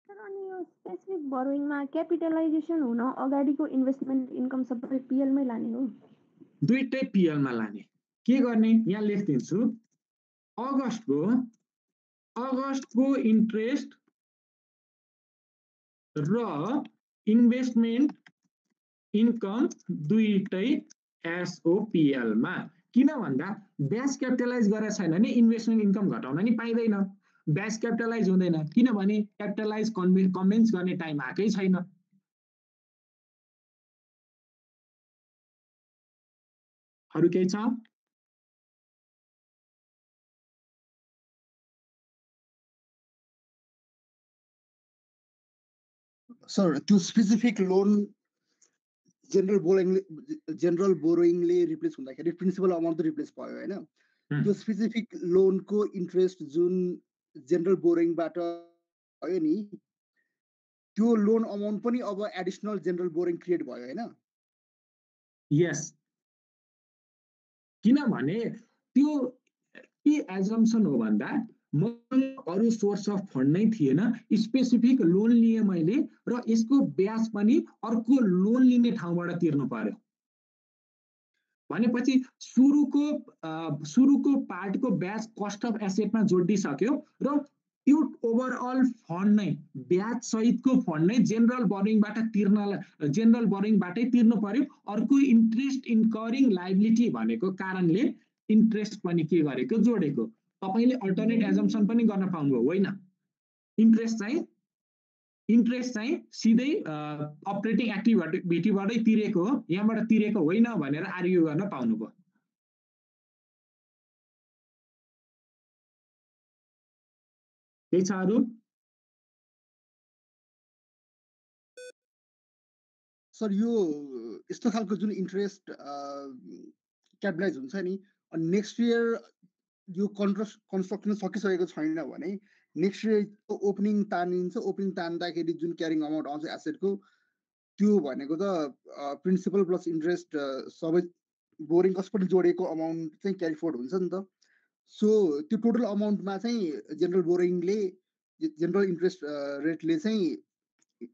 सर अनि यो स्पेसिफिक बोरोइङमा क्यापिटलाइजेसन हुन अगाडिको इन्भेस्टमेन्ट इन्कम सबै पिएल मै लाने हो? दुईटै पिएल मा लाने। के गर्ने? यहाँ लेखिदिन्छु। अगस्टको इन्ट्रेस्ट र इन्भेस्टमेन्ट इन्कम दुईटै एसओपिएल मा। किन भन्दा ब्याज क्यापिटलाइज गरेर छैन भने इन्भेस्टमेन्ट इन्कम घटाउन नि पाइँदैन। ब्याज क्यापिटलाइज हुँदैन किनभने क्यापिटलाइज कन्भिन्स गर्ने टाइम आएकै छैन। अरु केही छ? सर त्यो स्पेसिफिक लोन जेनरल बोरोइङले रिप्लेस हुँदाखेरि प्रिन्सिपल अमाउन्ट त रिप्लेस भयो हैन? त्यो स्पेसिफिक लोनको इन्ट्रेस्ट जुन जेनरल बोरोइङबाट भयो नि त्यो लोन अमाउन्ट पनि अब एडिसनल जेनरल बोरोइङ क्रिएट भयो हैन? यस, किनभने त्यो के एजम्पसन हो भन्दा मैले अरू सोर्स अफ फन्ड नै थिएन, स्पेसिफिक लोन लिए मैले र यसको ब्याज पनि अर्को लोन लिने ठाउँबाट तिर्नु पर्यो भनेपछि सुरुको पार्टको ब्याज कस्ट अफ एसेटमा जोडिसक्यो र त्यो ओभरअल फन्ड नै ब्याज सहितको फन्ड नै जेनरल बोरोइङबाटै तिर्नु पर्यो। अर्को इन्ट्रेस्ट इन्करिङ लायबिलिटी भनेको कारणले इन्ट्रेस्ट पनि के गरेको जोडेको। तपाईले अल्टरनेट एजम्पसन पनि गर्न पाउनुभयो होइन? इन्ट्रेस्ट चाहिँ सिधै अपरेटिङ एक्टिभिटीबाटै तिरेको हो, यहाँबाट तिरेको होइन भनेर आर्ग्यु गर्न पाउनुभयो। के छ अरु? सर यो यस्तो खालको जुन इन्ट्रेस्ट क्यापिटलाइज हुन्छ नि नेक्स्ट इयर यो कन्स्ट्रक्सन सकिसकेको छैन भने नेक्स्ट इयर ओपनिङ तानिन्छ। ओपनिङ तान्दाखेरि जुन क्यारिङ अमाउन्ट आउँछ एसेटको त्यो भनेको त प्रिन्सिपल प्लस इन्ट्रेस्ट सबै बोरिङ कस्ट पनि जोडेको अमाउन्ट चाहिँ क्यारी फोर्ड हुन्छ नि त। सो त्यो टोटल अमाउन्टमा चाहिँ जेनरल इन्ट्रेस्ट रेटले चाहिँ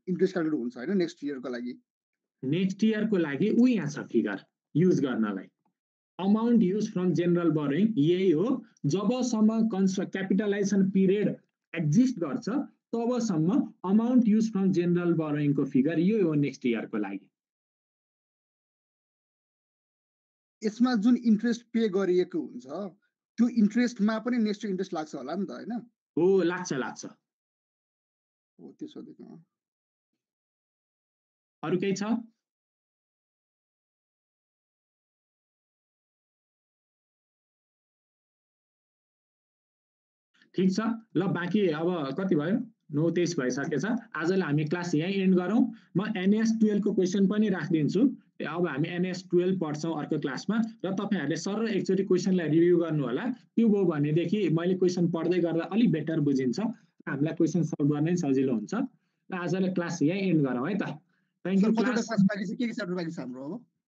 इन्ट्रेस्ट क्यालकुलेट हुन्छ हैन नेक्स्ट इयरको लागि? नेक्स्ट इयरको लागि यहाँ छ फिगर युज गर्नलाई। Amount use from general borrowing यही हो, जबसम्म क्यापिटलाइजेसन पिरियड एक्जिस्ट गर्छ तबसम्म अमाउन्ट युज फ्रम जेनरल बोरोइङको फिगर यो हो नेक्स्ट इयरको लागि। यसमा जुन इन्ट्रेस्ट पे गरिएको हुन्छ त्यो इन्ट्रेस्टमा पनि नेक्स्ट इन्ट्रेस्ट लाग्छ होला नि त हैन? हो, लाग्छ। हो त्यसो देख्नु। अरु केही छ? ठीक छ ल, बाँकी अब कति भयो? 9:23 भइसकेछ। आजलाई हामी क्लास यहीँ एन्ड गरौँ। म NS12 को क्वेसन पनि राखिदिन्छु। अब हामी NS12 पढ्छौँ अर्को क्लासमा र तपाईहरुले सर एकचोटि क्वेसनलाई रिभ्यू गर्नु होला। त्यो भयो भनेदेखि मैले क्वेसन पढ्दै गर्दा अलि बेटर बुझिन्छ, हामीलाई क्वेसन सल्भ गर्न सजिलो हुन्छ। र आजलाई क्लास यहीँ एन्ड गरौँ है त। Thank you class. के च्याप्टर बाँकी छ हाम्रो अब?